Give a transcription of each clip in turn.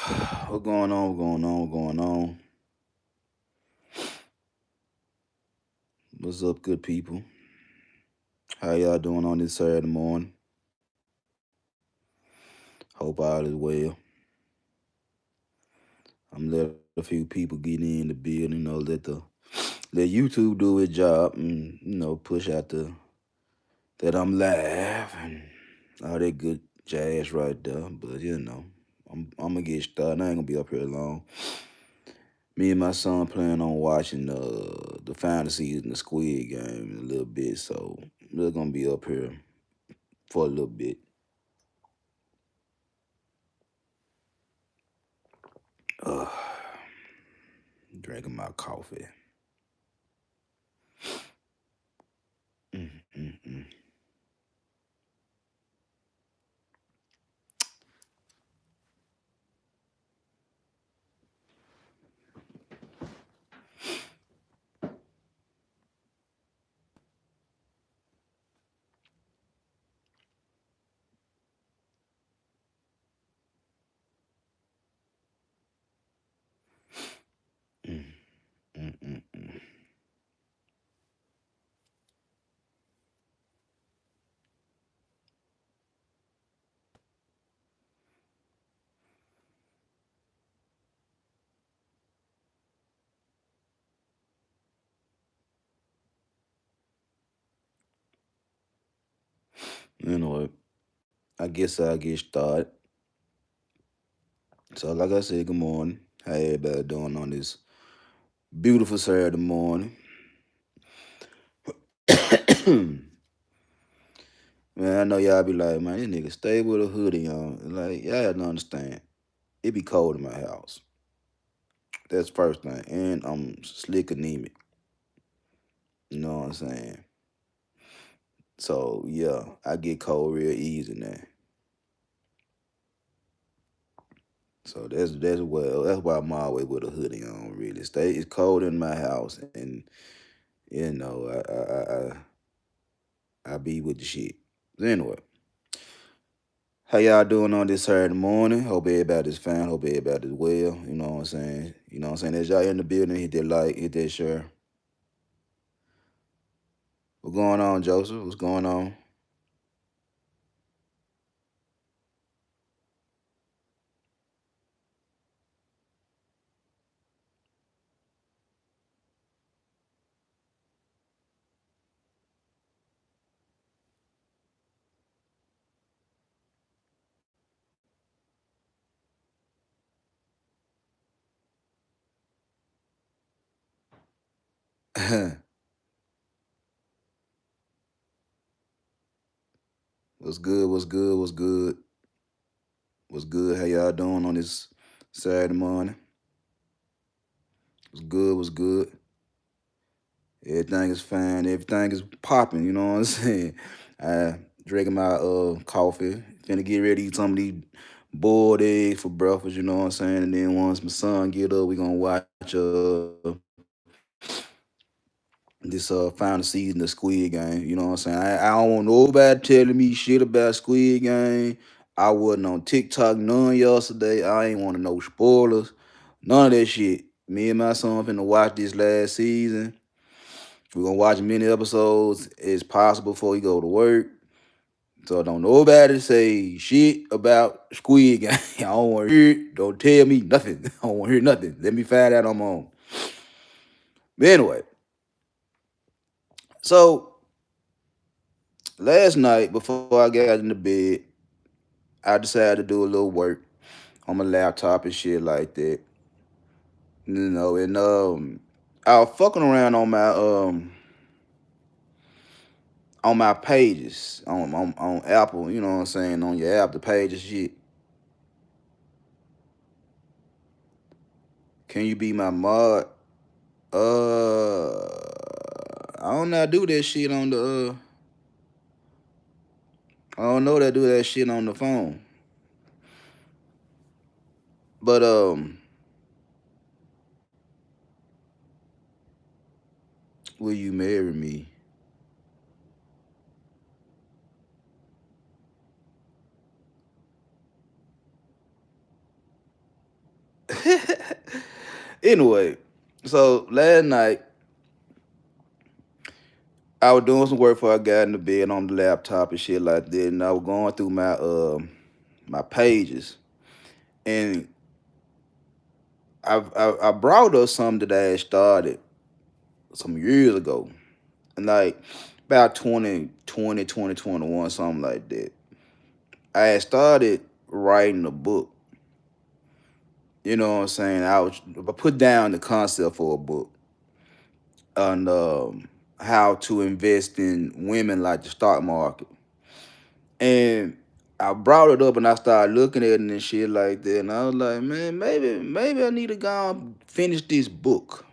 What's going on? What's going on? What's going on? What's up, good people? How y'all doing on this Saturday morning? Hope all is well. I'm letting a few people get in the building, let YouTube do its job and push out the that I'm live and all that good jazz right there. But I'm gonna get started. I ain't gonna be up here long. Me and my son plan on watching the final season of Squid Game in a little bit, so we're gonna be up here for a little bit. Uh, Drinking my coffee. Mm, mm, mm. Mm, mm, mm, mm. Anyway, I guess I'll get started. So, like I said, good morning. How everybody doing on this beautiful Saturday morning? Man, I know y'all be like, man, this nigga stay with a hoodie on. Like, y'all have to understand, it be cold in my house. That's the first thing. And I'm slick anemic. You know what I'm saying? So, yeah, I get cold real easy now. So that's why I'm always with a hoodie on. Really, it's cold in my house, and you know I be with the shit. Anyway, how y'all doing on this Saturday morning? Hope everybody's fine. Hope everybody's well. You know what I'm saying. You know what I'm saying. As y'all in the building, hit that like, hit that share. What's going on, Joseph? What's going on? What's good? What's good? What's good? What's good? How y'all doing on this Saturday morning? What's good? What's good? Everything is fine. Everything is popping. You know what I'm saying? I drinking my coffee. Finna get ready to eat some of these boiled eggs for breakfast. You know what I'm saying? And then once my son get up, we gonna watch this final season of Squid Game. You know what I'm saying? I don't want nobody telling me shit about Squid Game. I wasn't on TikTok none yesterday. I ain't want to know spoilers. None of that shit. Me and my son finna watch this last season. We're gonna watch many episodes as possible before we go to work. So don't nobody say shit about Squid Game. I don't want to hear it. Don't tell me nothing. I don't want to hear nothing. Let me find out on my own. But anyway, so last night before I got into bed, I decided to do a little work on my laptop and shit like that. And I was fucking around on my pages on Apple, you know what I'm saying, on your app, the pages shit. Can you be my mod? I don't know how to do that shit on the I don't know how to do that shit on the phone. But will you marry me? Anyway, so last night I was doing some work before I got in the bed on the laptop and shit like that, and I was going through my pages, and I brought up something that I had started some years ago, and like about 2020, 2021, something like that. I had started writing a book. You know what I'm saying? I put down the concept for a book on how to invest in women like the stock market. And I brought it up and I started looking at it and shit like that. And I was like, man, maybe I need to go and finish this book.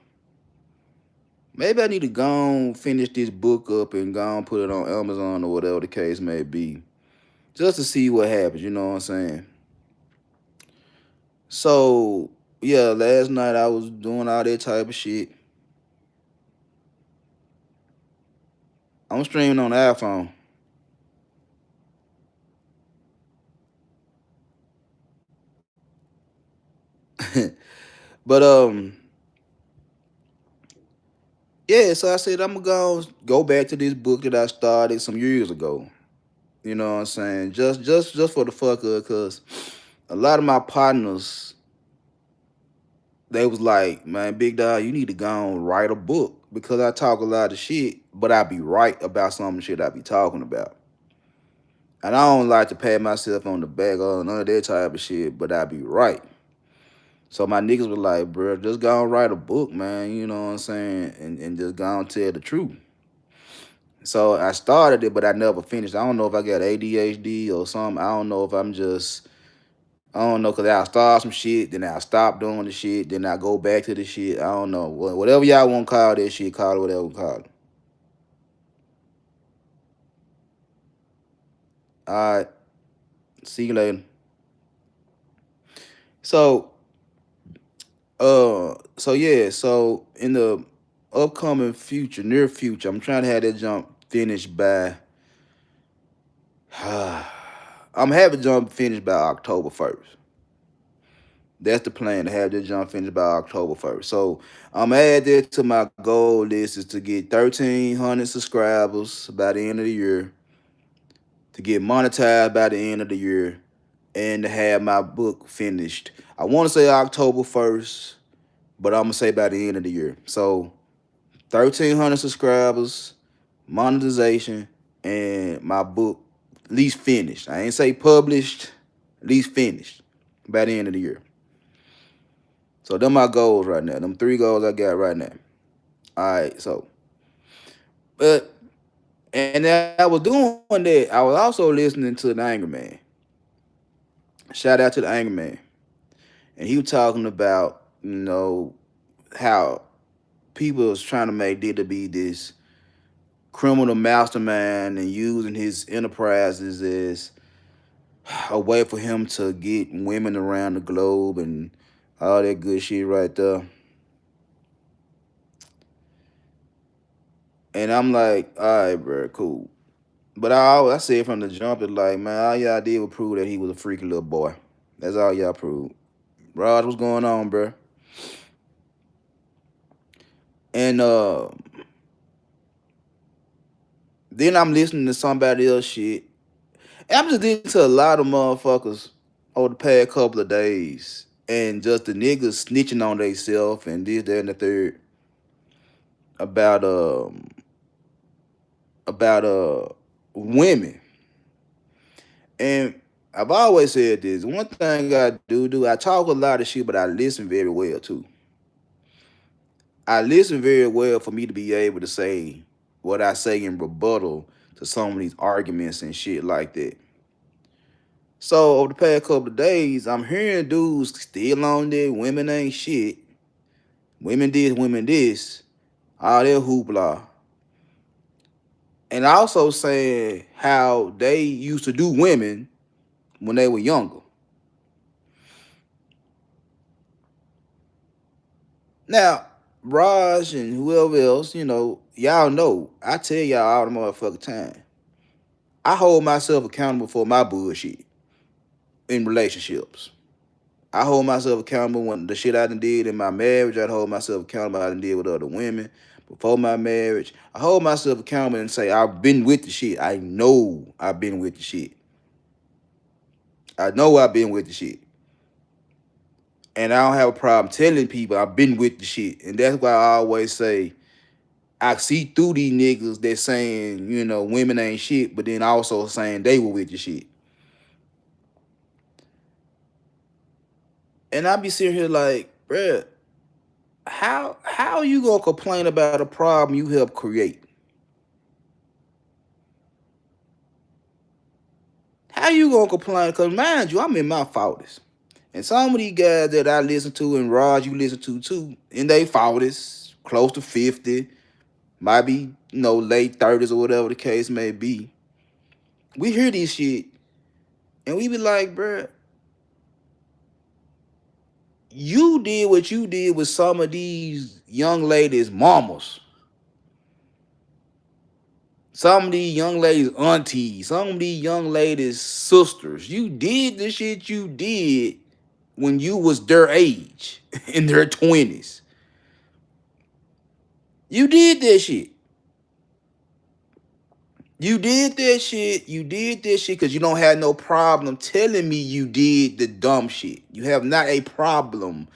Maybe I need to go and finish this book up and go and put it on Amazon or whatever the case may be. Just to see what happens, you know what I'm saying? So yeah, last night I was doing all that type of shit. I'm streaming on the iPhone. But yeah, so I said I'm gonna go back to this book that I started some years ago. You know what I'm saying? Just for the fuck of it, cause a lot of my partners, they was like, man, big dog, you need to go and write a book because I talk a lot of shit, but I be right about some shit I be talking about. And I don't like to pat myself on the back or none of that type of shit, but I be right. So my niggas was like, bro, just go and write a book, man. You know what I'm saying? And just go and tell the truth. So I started it, but I never finished. I don't know if I got ADHD or something. I don't know if I'm just, I don't know, because I'll start some shit, then I'll stop doing the shit, then I go back to the shit. I don't know. Whatever y'all want to call that shit, call it whatever you call it. All right. See you later. So, so yeah, so in the upcoming future, near future, I'm trying to have that jump finished by I'm having jump finished by October 1st. That's the plan to have this jump finished by October 1st. So I'm add that to my goal list is to get 1,300 subscribers by the end of the year, to get monetized by the end of the year, and to have my book finished. I want to say October 1st, but I'm gonna say by the end of the year. So 1,300 subscribers, monetization, and my book at least finished. I ain't say published, at least finished by the end of the year. So them my goals right now. Them three goals I got right now. All right, so but and I was doing that. I was also listening to the Angry Man. Shout out to the Angry Man, and he was talking about how people was trying to make Diddy be this criminal mastermind and using his enterprises as a way for him to get women around the globe and all that good shit right there. And I'm like, all right, bro, cool. But I said from the jump, it's like, man, all y'all did was prove that he was a freaky little boy. That's all y'all proved. Raj, what's going on, bro? And then I'm listening to somebody else shit. And I'm just listening to a lot of motherfuckers over the past couple of days. And just the niggas snitching on themselves and this, that, and the third about about women. And I've always said this. One thing I do, I talk a lot of shit, but I listen very well too. I listen very well for me to be able to say what I say in rebuttal to some of these arguments and shit like that. So over the past couple of days, I'm hearing dudes still on there, women ain't shit, women this, all that hoopla. And also saying how they used to do women when they were younger. Now, Raj and whoever else, y'all know, I tell y'all all the motherfucking time. I hold myself accountable for my bullshit in relationships. I hold myself accountable when the shit I done did in my marriage. I hold myself accountable I done did with other women before my marriage. I hold myself accountable and say I've been with the shit. I know I've been with the shit. I know I've been with the shit. And I don't have a problem telling people I've been with the shit. And that's why I always say I see through these niggas that saying, women ain't shit, but then also saying they were with the shit. And I be sitting here like, bruh, how you gonna complain about a problem you helped create? How you gonna complain? Cause mind you, I'm in my 40s. And some of these guys that I listen to and Raj you listen to too, in their 40s, close to 50, might be, late 30s or whatever the case may be. We hear this shit and we be like, bruh, you did what you did with some of these young ladies' mamas. Some of these young ladies' aunties, some of these young ladies' sisters. You did the shit you did when you was their age, in their 20s. You did that shit. You did that shit. You did that shit because you don't have no problem telling me you did the dumb shit. You have not a problem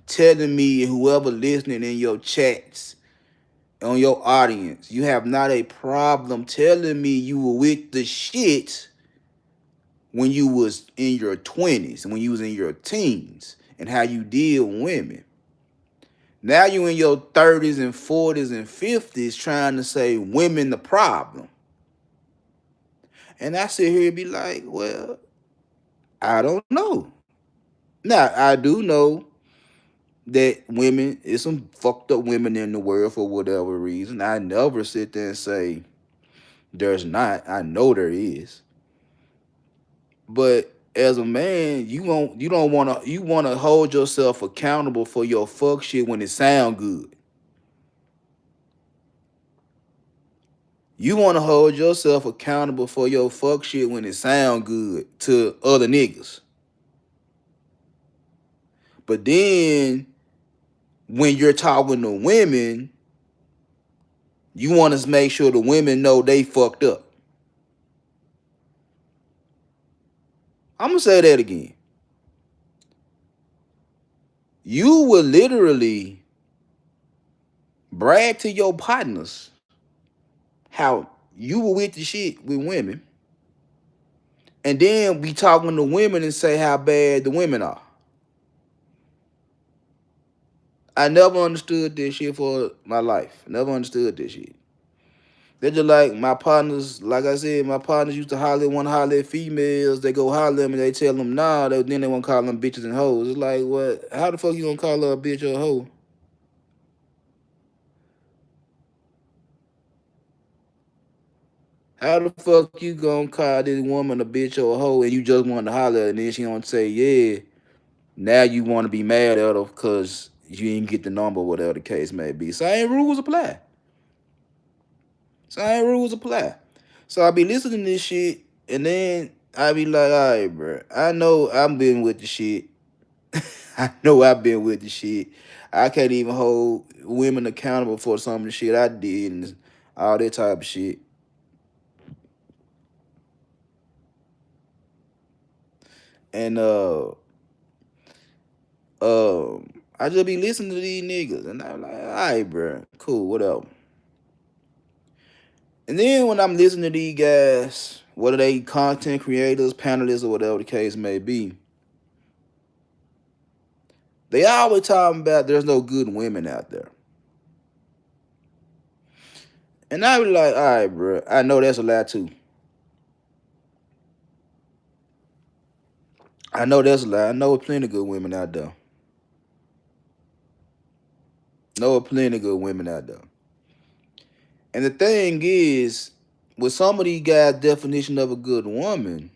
telling me, whoever listening in your chats, on your audience, you have not a problem telling me you were with the shit when you was in your 20s and when you was in your teens and how you deal with women. Now you in your 30s and 40s and 50s trying to say women the problem. And I sit here and be like, well, I don't know. Now, I do know that women, is some fucked up women in the world for whatever reason. I never sit there and say there's not. I know there is. But as a man, you wanna hold yourself accountable for your fuck shit when it sound good. You wanna hold yourself accountable for your fuck shit when it sound good to other niggas. But then when you're talking to women, you want to make sure the women know they fucked up. I'm gonna say that again. You will literally brag to your partners how you were with the shit with women, and then be talking to women and say how bad the women are. I never understood this shit for my life. Never understood this shit. They're just like my partners, like I said, my partners used to want to holler at females. They go holler at them and they tell them nah, then they want to call them bitches and hoes. It's like, what? How the fuck you gonna call her a bitch or a hoe? How the fuck you gonna call this woman a bitch or a hoe and you just want to holler and then she gonna say, yeah, now you want to be mad at her because you didn't get the number, whatever the case may be. Same rules apply. Same rules apply. So I be listening to this shit and then I be like, all right, bro, I know I'm been with the shit. I know I've been with the shit. I can't even hold women accountable for some of the shit I did and all that type of shit. And I just be listening to these niggas, and I'm like, all right, bro, cool, whatever. And then when I'm listening to these guys, whether they content creators, panelists, or whatever the case may be, they always talking about there's no good women out there. And I be like, all right, bro, I know that's a lie too. I know that's a lie. I know plenty of good women out there. Know plenty of good women out there. And the thing is, with some of these guys' definition of a good woman,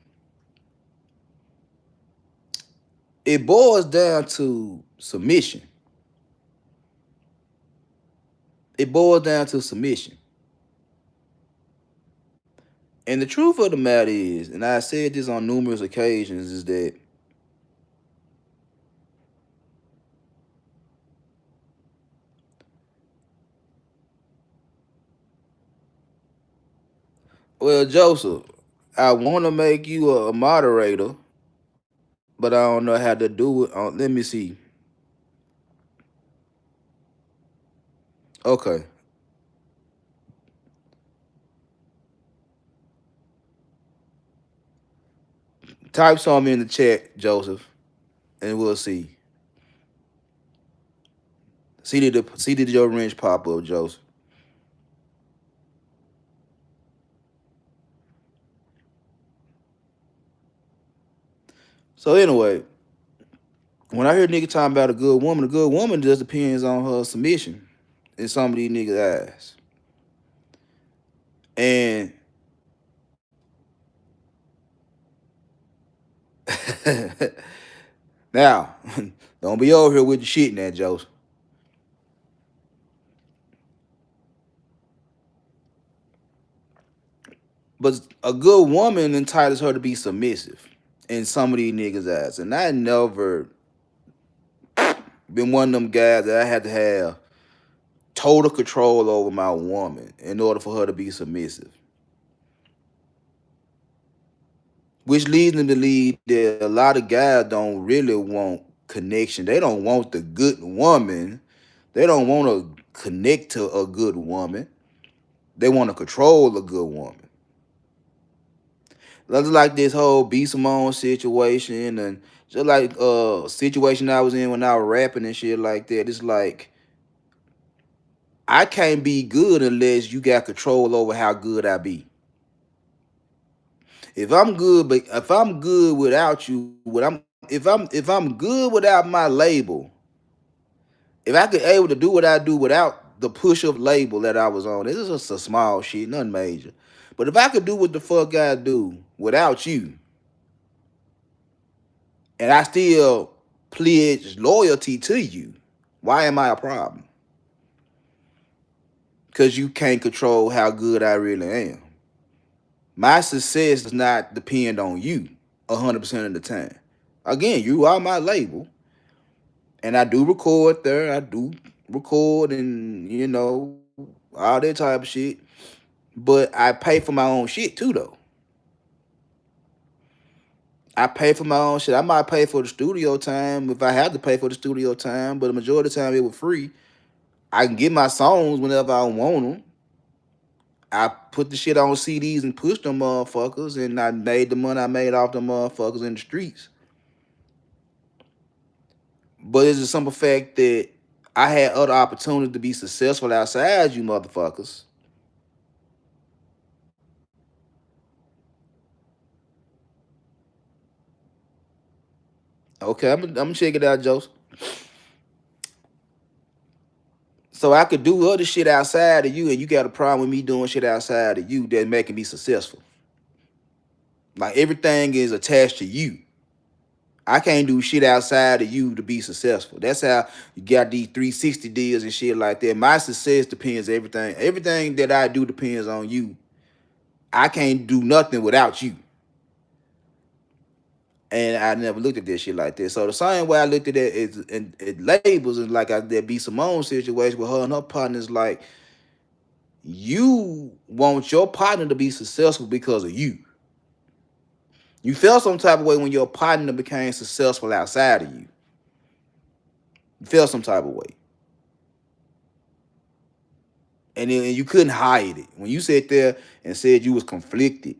it boils down to submission. It boils down to submission. And the truth of the matter is, and I said this on numerous occasions, is that Well, Joseph, I want to make you a moderator, but I don't know how to do it. Let me see. Okay, type something in the chat, Joseph, and we'll see. See did your wrench pop up, Joseph? So anyway, when I hear nigga talking about a good woman just depends on her submission in some of these niggas' eyes. And now, don't be over here with the shit now, Joseph. But a good woman entitles her to be submissive in some of these niggas' eyes. And I never been one of them guys that I had to have total control over my woman in order for her to be submissive. Which leads me to believe that a lot of guys don't really want connection. They don't want the good woman. They don't want to connect to a good woman. They want to control a good woman. Just like this whole B Simone situation and just like situation I was in when I was rapping and shit like that. It's like I can't be good unless you got control over how good I be. If I'm good, but if I'm good without you, what I'm if I'm good without my label, if I could able to do what I do without the push up label that I was on, this is just a small shit, nothing major. But if I could do what the fuck I do without you, and I still pledge loyalty to you, why am I a problem? Because you can't control how good I really am. My success does not depend on you 100% of the time. Again, you are my label, and I do record there. I do record and all that type of shit. But I pay for my own shit too, though. I pay for my own shit. I might pay for the studio time if I have to pay for the studio time, but the majority of the time it was free. I can get my songs whenever I want them. I put the shit on CDs and pushed them motherfuckers, and I made the money I made off them motherfuckers in the streets. But it's a simple fact that I had other opportunities to be successful outside you motherfuckers. Okay, I'm gonna check it out, Joseph. So I could do other shit outside of you, and you got a problem with me doing shit outside of you that making me successful. Like everything is attached to you. I can't do shit outside of you to be successful. That's how you got these 360 deals and shit like that. My success depends everything. Everything that I do depends on you. I can't do nothing without you. And I never looked at that shit like that. So the same way I looked at it is it labels and like that B Simone situation with her and her partners, like you want your partner to be successful because of you. You felt some type of way when your partner became successful outside of you. You felt some type of way. And then you couldn't hide it. When you sat there and said you was conflicted,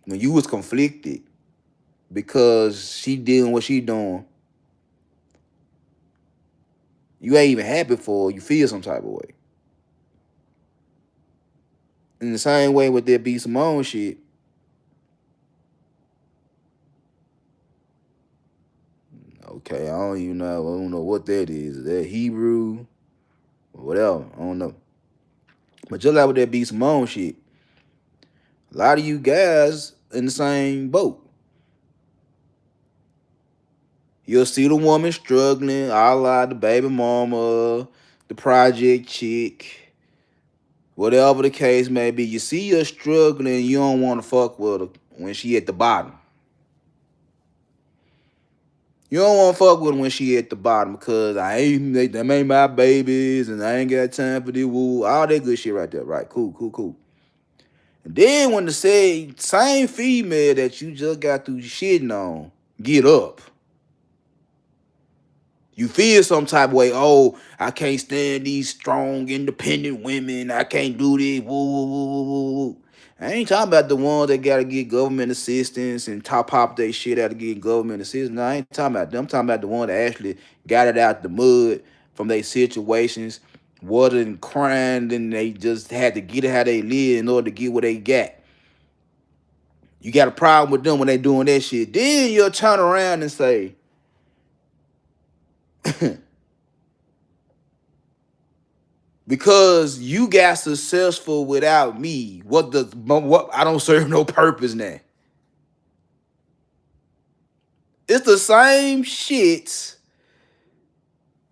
when you was conflicted because she doing what she doing, you ain't even happy for her, you feel some type of way. In the same way with that B Simone shit, okay, I don't know what that is. Is that Hebrew or whatever? I don't know. But just like with that B Simone shit, a lot of you guys in the same boat. You'll see the woman struggling, a la the baby mama, the project chick, whatever the case may be. You see her struggling, you don't want to fuck with her when she at the bottom. You don't want to fuck with her when she at the bottom because them ain't my babies and I ain't got time for this woo. All that good shit right there. Right, cool. And then when the same female that you just got through shitting on get up, you feel some type of way. Oh, I can't stand these strong, independent women. I can't do this. Woo, woo, woo, woo, woo, woo. I ain't talking about the ones that gotta get government assistance and top pop they shit out to get government assistance. No, I ain't talking about them. I'm talking about the one that actually got it out the mud from their situations, wasn't crying, and they just had to get it how they live in order to get what they got. You got a problem with them when they doing that shit. Then you'll turn around and say, because you got successful without me, what I don't serve no purpose now. It's the same shit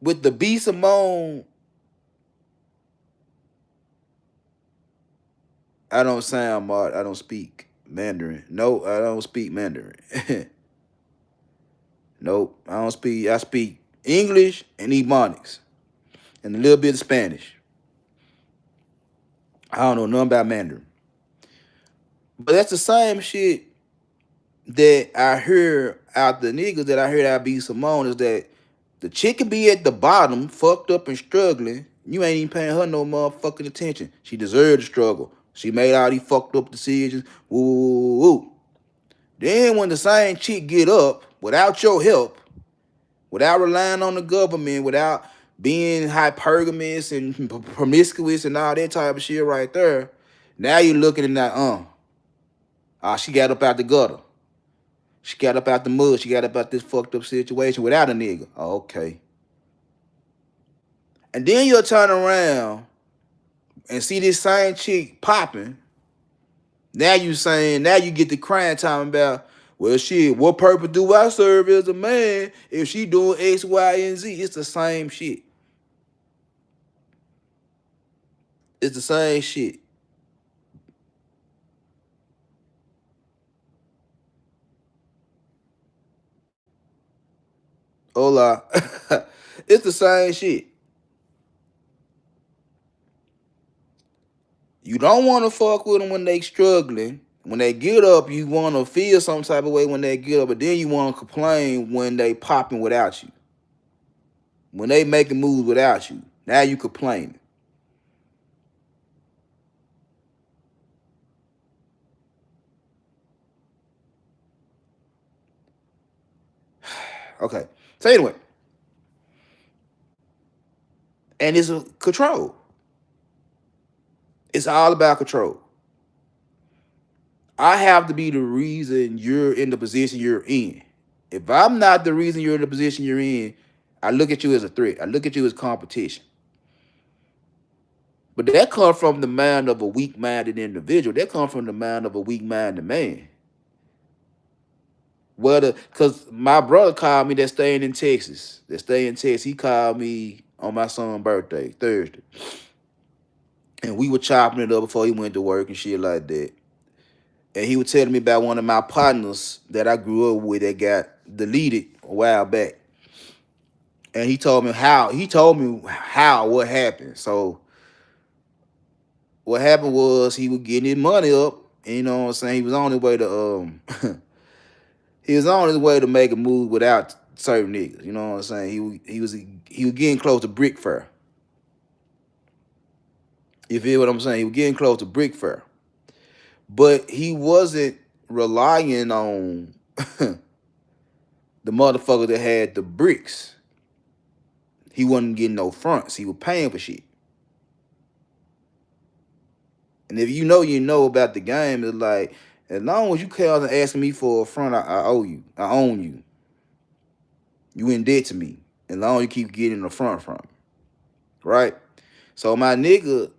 with the B Simone. I don't sound smart. I don't speak Mandarin. No, I don't speak Mandarin. Nope, I don't speak. I speak English and Ebonics and a little bit of Spanish. I don't know nothing about Mandarin. But that's the same shit that I hear out the niggas that I heard out B Simone is that the chick can be at the bottom, fucked up and struggling. You ain't even paying her no motherfucking attention. She deserved to struggle. She made all these fucked up decisions. Woo, woo, woo, woo. Then when the same chick get up without your help, without relying on the government, without being hypergamous and promiscuous and all that type of shit right there, now you're looking at that, she got up out the gutter. She got up out the mud. She got up out this fucked up situation without a nigga. Oh, okay. And then you'll turn around and see this same chick popping. Now you get the crying time about, well, shit, what purpose do I serve as a man if she doing X, Y, and Z? It's the same shit. It's the same shit. Hola. It's the same shit. You don't want to fuck with them when they struggling. When they get up, you want to feel some type of way when they get up, but then you want to complain when they popping without you. When they making moves without you. Now you complaining. Okay. So anyway, and it's a control. It's all about control. I have to be the reason you're in the position you're in. If I'm not the reason you're in the position you're in, I look at you as a threat. I look at you as competition. But that comes from the mind of a weak-minded individual. That comes from the mind of a weak-minded man. Because my brother called me that staying in Texas. That stay in Texas. He called me on my son's birthday, Thursday. And we were chopping it up before he went to work and shit like that. And he was telling me about one of my partners that I grew up with that got deleted a while back. And he told me what happened. So what happened was he was getting his money up, and you know what I'm saying? He was on his way to he was on his way to make a move without certain niggas. You know what I'm saying? He was getting close to brick fair. You feel what I'm saying? He was getting close to brick fair. But he wasn't relying on the motherfucker that had the bricks. He wasn't getting no fronts. He was paying for shit. And if you know about the game, it's like, as long as you call and asking me for a front, I owe you. I own you. You in debt to me. As long as you keep getting the front from me. Right? So my nigga,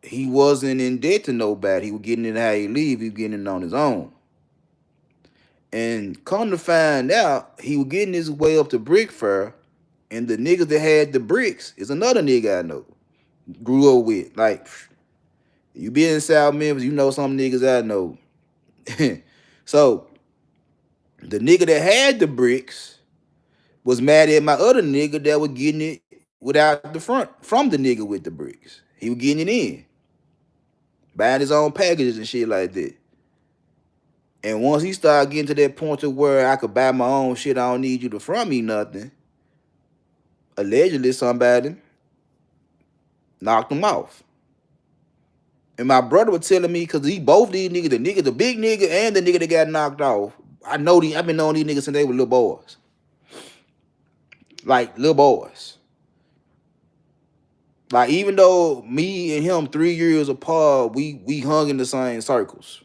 he wasn't in debt to nobody. He was getting it how he leave. He was getting it on his own. And come to find out, he was getting his way up to brick fair. And the niggas that had the bricks is another nigga I know. Grew up with. Like, you be in South Memphis, you know some niggas I know. So, the nigga that had the bricks was mad at my other nigga that was getting it without the front from the nigga with the bricks. He was getting it in. buying his own packages and shit like that. And once he started getting to that point to where I could buy my own shit, I don't need you to front me nothing. Allegedly, somebody knocked him off. And my brother was telling me, because he both these niggas, the big nigga and the nigga that got knocked off. I've been knowing these niggas since they were little boys. Like little boys. Like even though me and him 3 years apart, we hung in the same circles.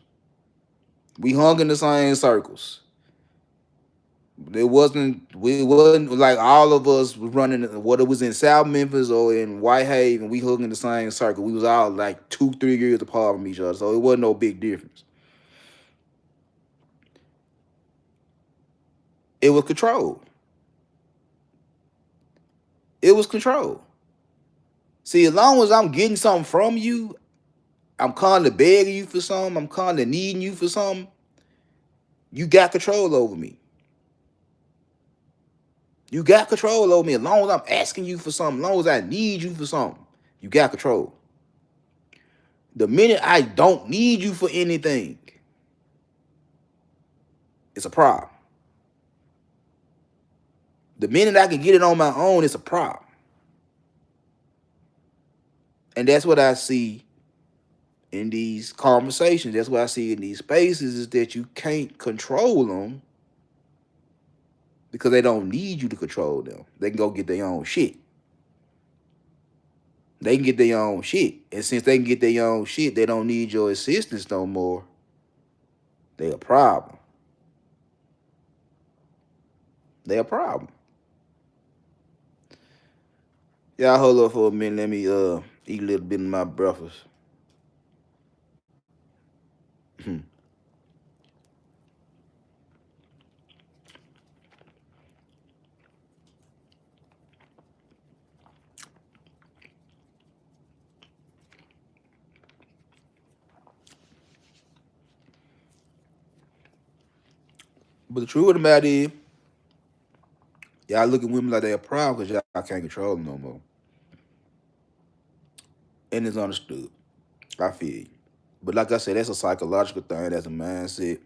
We hung in the same circles. It wasn't like all of us was running, whether it was in South Memphis or in Whitehaven, we hung in the same circle. We was all like 2-3 years apart from each other, so it wasn't no big difference. It was control. It was control. See, as long as I'm getting something from you, I'm constantly begging you for something, I'm constantly needing you for something, you got control over me. You got control over me. As long as I'm asking you for something, as long as I need you for something, you got control. The minute I don't need you for anything, it's a problem. The minute I can get it on my own, it's a problem. And that's what I see in these conversations. That's what I see in these spaces, is that you can't control them because they don't need you to control them. They can go get their own shit. They can get their own shit. And since they can get their own shit, they don't need your assistance no more. They a problem. They a problem. Y'all hold up for a minute. Let me eat a little bit of my breakfast. But the truth of the matter is, y'all look at women like they a problem because y'all can't control them no more. And it's understood. I feel you. But like I said, that's a psychological thing. That's a mindset.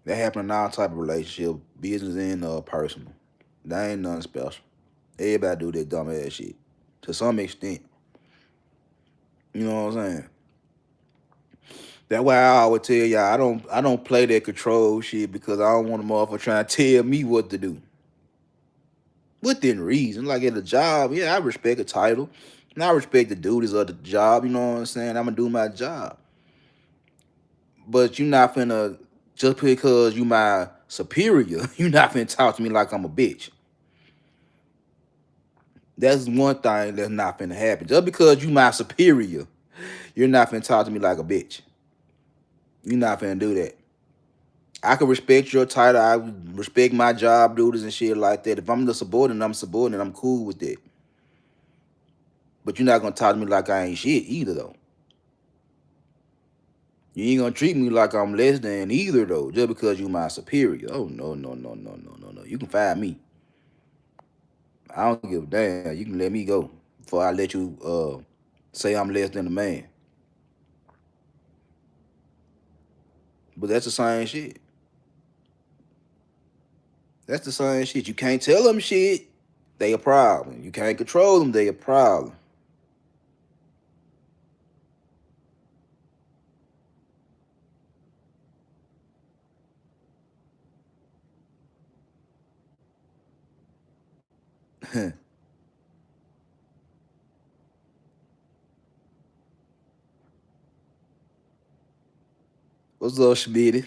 That happen in all type of relationship, business and personal. That ain't nothing special. Everybody do that dumb ass shit to some extent. You know what I'm saying? That's why I always tell y'all I don't play that control shit because I don't want a motherfucker trying to tell me what to do. Within reason. Like at a job, yeah, I respect a title. And I respect the duties of the job, you know what I'm saying? I'm gonna do my job. But you not finna, just because you my superior, you not finna talk to me like I'm a bitch. That's one thing that's not finna happen. Just because you my superior, you're not finna talk to me like a bitch. You're not finna do that. I can respect your title. I respect my job duties and shit like that. If I'm the subordinate, I'm subordinate. I'm cool with that. But you're not gonna talk to me like I ain't shit either, though. You ain't gonna treat me like I'm less than either, though, just because you my superior. Oh no, no, no, no, no, no, no. You can fire me. I don't give a damn. You can let me go before I let you say I'm less than a man. But that's the same shit. That's the same shit. You can't tell them shit, they a problem. You can't control them, they a problem. What's up, Schmitty?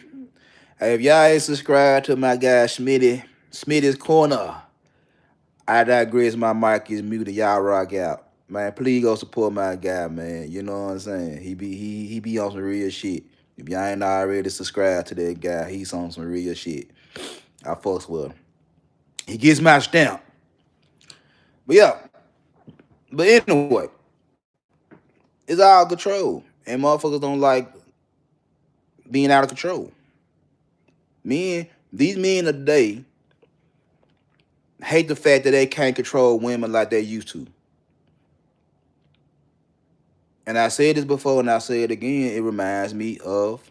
Hey, if y'all ain't subscribed to my guy Smitty's Corner, I digress. My mic is muted. Y'all rock out, man. Please go support my guy, man. You know what I'm saying? He be on some real shit. If y'all ain't already subscribed to that guy, he's on some real shit. I fucks with him. He gets my stamp. But yeah. But anyway, it's all control, and motherfuckers don't like being out of control. These men of the day hate the fact that they can't control women like they used to. And I said this before and I say it again, it reminds me of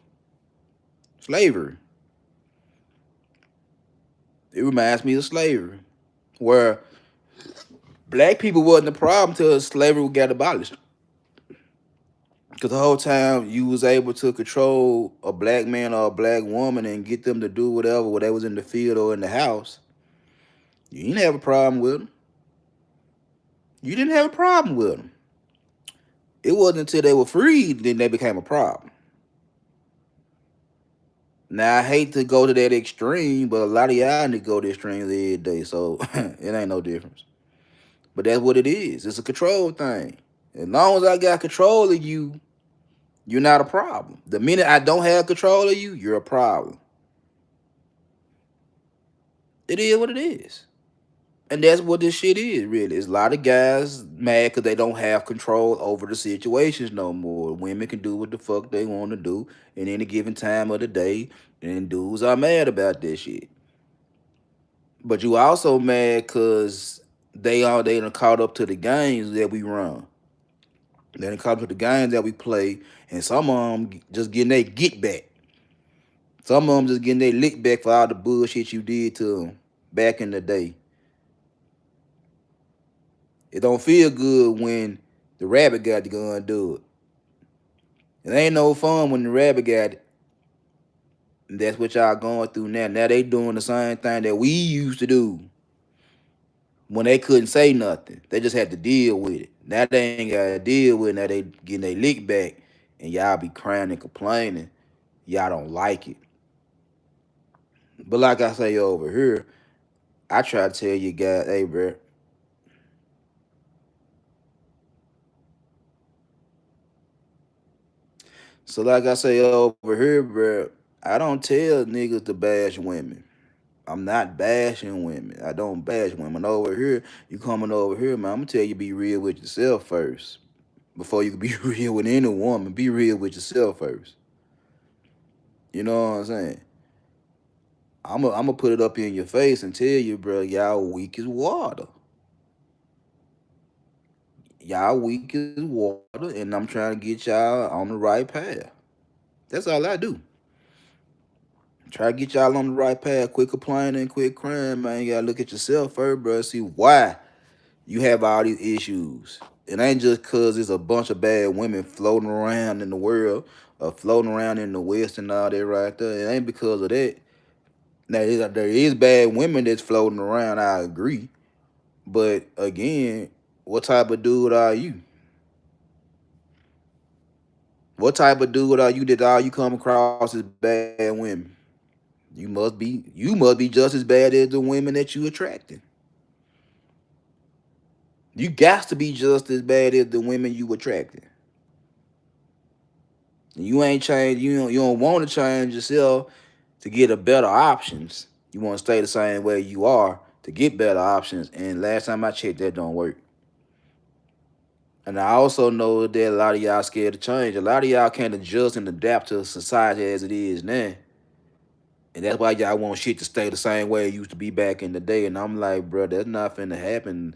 slavery. It reminds me of slavery. Where black people wasn't the problem till slavery got abolished. Because the whole time you was able to control a black man or a black woman and get them to do whatever, whether they was in the field or in the house, you didn't have a problem with them. You didn't have a problem with them. It wasn't until they were freed then they became a problem. Now I hate to go to that extreme, but a lot of y'all need to go to extremes every day, so it ain't no difference. But that's what it is. It's a control thing. As long as I got control of you, you're not a problem. The minute I don't have control of you, you're a problem. It is what it is. And that's what this shit is, really. It's a lot of guys mad because they don't have control over the situations no more. Women can do what the fuck they want to do in any given time of the day, and dudes are mad about this shit. But you also mad because they done caught up to the games that we run. They done caught up to the games that we play, and some of them just getting their get back. Some of them just getting their lick back for all the bullshit you did to them back in the day. It don't feel good when the rabbit got to go and do it. It ain't no fun when the rabbit got it. And that's what y'all going through now. Now they doing the same thing that we used to do when they couldn't say nothing. They just had to deal with it. Now they ain't got to deal with it. Now they getting their lick back. And y'all be crying and complaining. Y'all don't like it. But like I say over here, I try to tell you guys, hey, bro. So like I say over here, bro, I don't tell niggas to bash women. I'm not bashing women. I don't bash women. Over here, you coming over here, man, I'm gonna tell you be real with yourself first. Before you can be real with any woman, be real with yourself first. You know what I'm saying? I'm gonna put it up in your face and tell you, bro, y'all weak as water. Y'all weak as water, and I'm trying to get y'all on the right path. That's all I do. Try to get y'all on the right path. Quit complaining, quit crying, man. You gotta look at yourself first, bro. See why you have all these issues. It ain't just cause there's a bunch of bad women floating around in the world or floating around in the West and all that right there. It ain't because of that. Now there is bad women that's floating around, I agree. But again, what type of dude are you? What type of dude are you that all you come across is bad women? You must be just as bad as the women that you attracting. You got to be just as bad as the women you attracting. You ain't changed. You don't want to change yourself to get a better options. You want to stay the same way you are to get better options. And last time I checked, that don't work. And I also know that a lot of y'all scared to change. A lot of y'all can't adjust and adapt to society as it is now. And that's why y'all want shit to stay the same way it used to be back in the day. And I'm like, bro, that's not finna happen.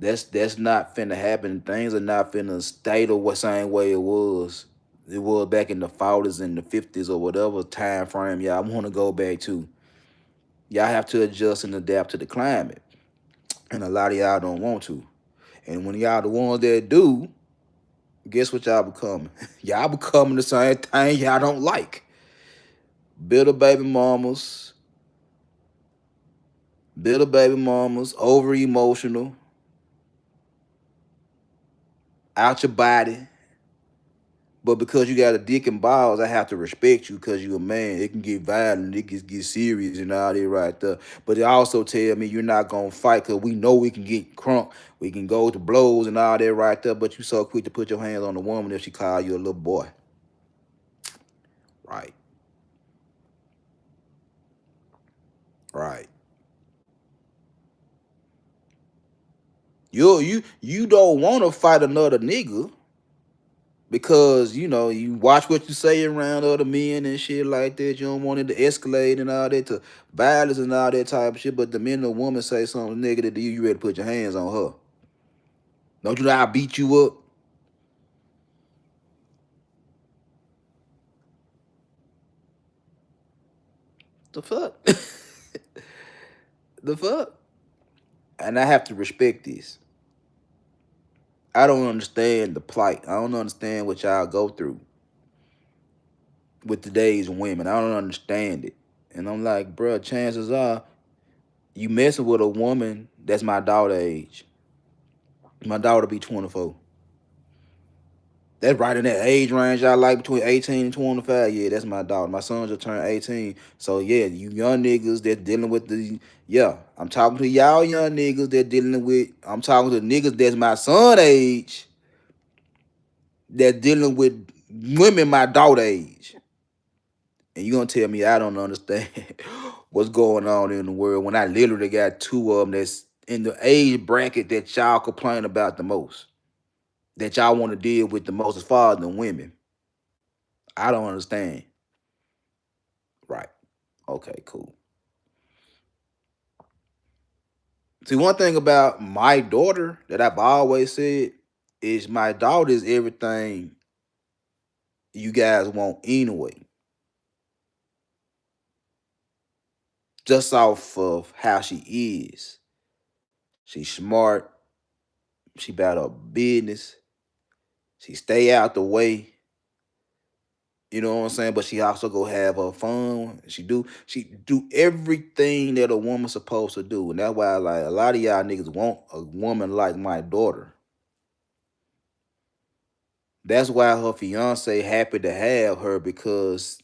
That's not finna happen. Things are not finna stay the same way it was. It was back in the 40s and the 50s or whatever time frame y'all want to go back to. Y'all have to adjust and adapt to the climate. And a lot of y'all don't want to. And when y'all the ones that do, guess what y'all becoming? Y'all becoming the same thing y'all don't like. Bitter baby mamas, over emotional, out your body. But because you got a dick and balls, I have to respect you because you're a man. It can get violent, it can get serious and all that right there. But they also tell me you're not gonna fight because we know we can get crunk. We can go to blows and all that right there. But you so quick to put your hands on a woman if she call you a little boy. Right. Right. You don't want to fight another nigga because you watch what you say around other men and shit like that. You don't want it to escalate and all that to violence and all that type of shit. But the minute a woman say something negative to you, you ready to put your hands on her. Don't you know I beat you up? The fuck? The fuck? And I have to respect this. I don't understand the plight. I don't understand what y'all go through with today's women. I don't understand it. And I'm like, bro, chances are you messing with a woman that's my daughter age. My daughter be 24. That's right in that age range I like between 18 and 25. Yeah, that's my daughter. My son just turned 18. So yeah, you young niggas that dealing with the yeah. I'm talking to y'all young niggas that dealing with I'm talking to niggas that's my son age that dealing with women my daughter age. And you gonna tell me I don't understand what's going on in the world when I literally got two of them that's in the age bracket that y'all complain about the most, that y'all want to deal with the most as far as the women. I don't understand. Right. Okay, cool. See, one thing about my daughter that I've always said is my daughter is everything you guys want anyway. Just off of how she is. She's smart. She about her business. She stay out the way. You know what I'm saying? But she also go have her fun. She do everything that a woman's supposed to do. And that's why like a lot of y'all niggas want a woman like my daughter. That's why her fiance happy to have her because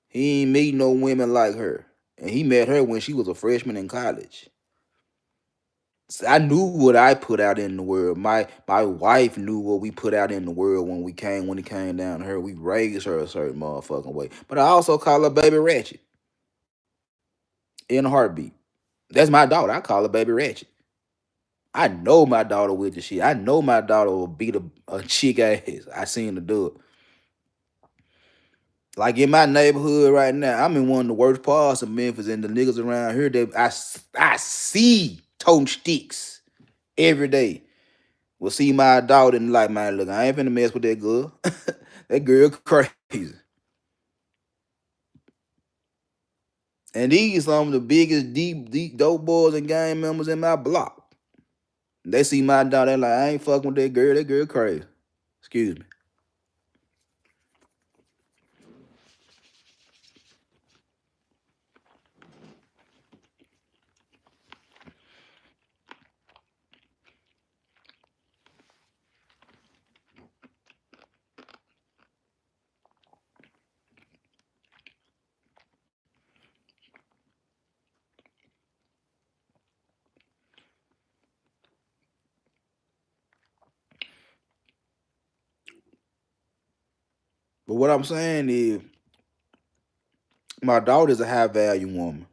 he ain't meet no women like her. And he met her when she was a freshman in college. So I knew what I put out in the world. My wife knew what we put out in the world when it came down to her. We raised her a certain motherfucking way. But I also call her baby ratchet in a heartbeat. That's my daughter. I call her baby ratchet. I know my daughter with the shit. I know my daughter will beat a chick ass. I seen her do it. Like in my neighborhood right now, I'm in one of the worst parts of Memphis, and the niggas around here, I see toting sticks every day. Will see my daughter and like, man, look, I ain't finna mess with that girl. That girl crazy. And these some of the biggest deep dope boys and gang members in my block. They see my daughter, they like, I ain't fucking with that girl. That girl crazy. Excuse me. But what I'm saying is, my daughter's a high value woman.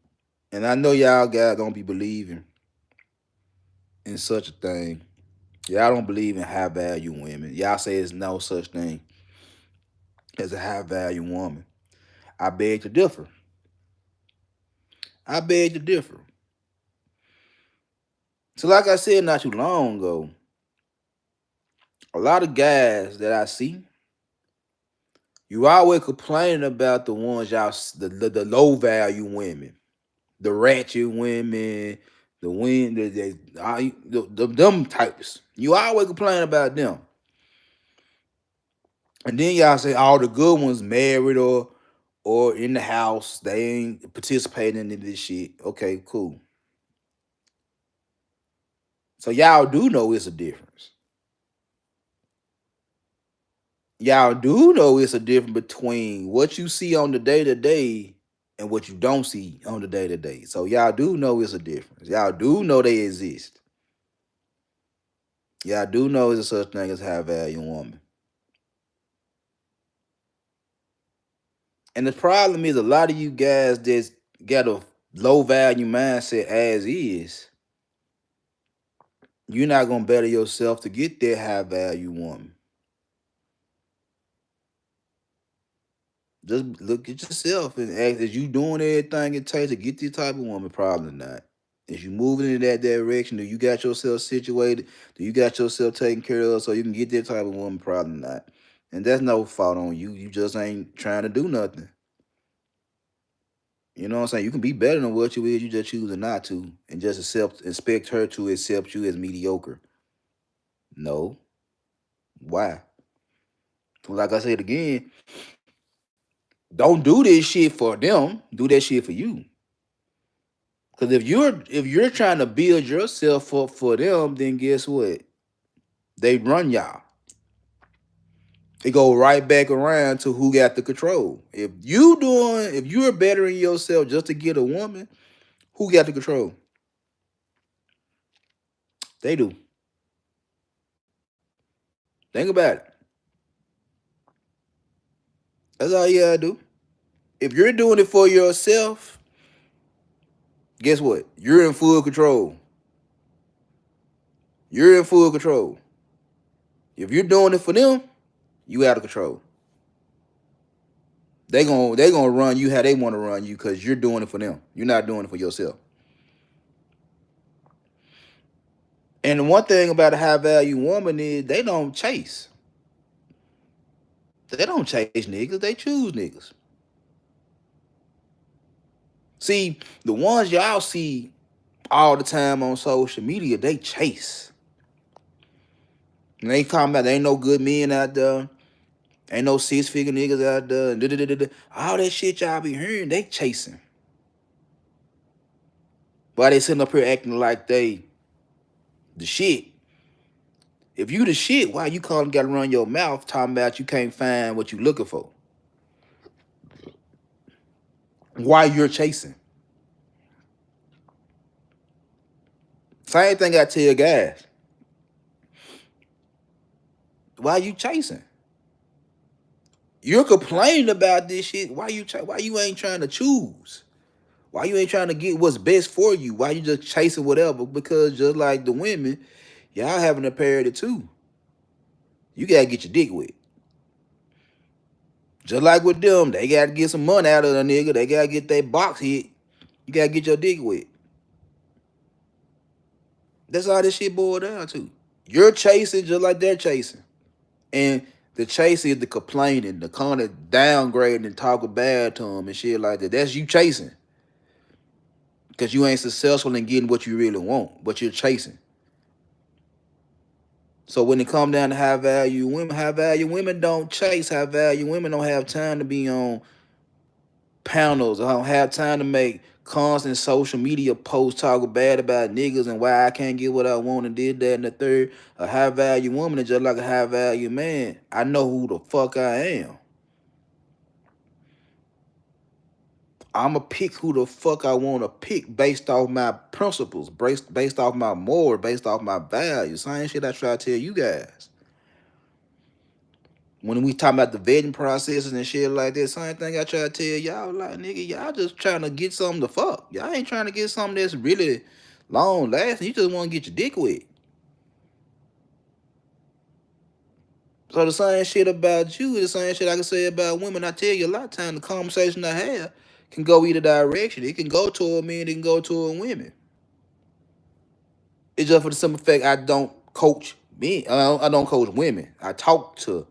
And I know y'all guys don't be believing in such a thing. Y'all don't believe in high value women. Y'all say there's no such thing as a high value woman. I beg to differ. I beg to differ. So, like I said not too long ago, a lot of guys that I see, you always complaining about the ones the low value women, the ratchet women, the win, the them types. You always complain about them. And then y'all say all the good ones married or in the house, they ain't participating in this shit. Okay, cool. So y'all do know it's a difference. Y'all do know it's a difference between what you see on the day to day and what you don't see on the day to day. So y'all do know it's a difference. Y'all do know they exist. Y'all do know it's a such thing as high value woman. And the problem is a lot of you guys that's got a low value mindset as is, you're not gonna better yourself to get that high value woman. Just look at yourself and ask, is you doing everything it takes to get this type of woman? Probably not. Is you moving in that direction? Do you got yourself situated? Do you got yourself taken care of so you can get that type of woman? Probably not. And that's no fault on you. You just ain't trying to do nothing. You know what I'm saying? You can be better than what you is. You just choosing not to, and just expect her to accept you as mediocre. No, why? Like I said again, don't do this shit for them. Do that shit for you. Because if you're trying to build yourself up for them, then guess what? They run y'all. It go right back around to who got the control. If you're bettering yourself just to get a woman, who got the control? They do. Think about it. That's all you gotta do. If you're doing it for yourself, guess what? You're in full control. You're in full control. If you're doing it for them, you out of control. They gonna run you how they want to run you because you're doing it for them. You're not doing it for yourself. And the one thing about a high value woman is they don't chase. They don't chase niggas. They choose niggas. See, the ones y'all see all the time on social media, they chase. And they talking about there ain't no good men out there. Ain't no 6-figure niggas out there. All that shit y'all be hearing, they chasing. Why they sitting up here acting like they the shit? If you the shit, why you calling gotta run your mouth talking about you can't find what you looking for? Why you're chasing? Same thing I tell guys. Why you chasing? You're complaining about this shit. Why you ain't trying to choose? Why you ain't trying to get what's best for you? Why you just chasing whatever? Because just like the women, y'all having a parity too. You gotta get your dick wet. Just like with them, they gotta get some money out of the nigga. They gotta get their box hit. You gotta get your dick wet. That's all this shit boiled down to. You're chasing just like they're chasing. And the chase is the complaining, the kind of downgrading and talking bad to them and shit like that. That's you chasing. Because you ain't successful in getting what you really want, but you're chasing. So when it come down to high value women don't chase. High value women don't have time to be on panels. I don't have time to make constant social media posts talking bad about niggas and why I can't get what I want and did that and the third. A high value woman is just like a high value man. I know who the fuck I am. I'ma pick who the fuck I want to pick based off my principles, based off my morals, based off my values. Same shit I try to tell you guys. When we talking about the vetting processes and shit like that, same thing I try to tell y'all, like, nigga, y'all just trying to get something to fuck. Y'all ain't trying to get something that's really long lasting. You just want to get your dick wet. So the same shit about you is the same shit I can say about women. I tell you a lot of time the conversation I have can go either direction. It can go toward men, it can go toward women. It's just for the simple fact I don't coach men. I don't coach women. I talk to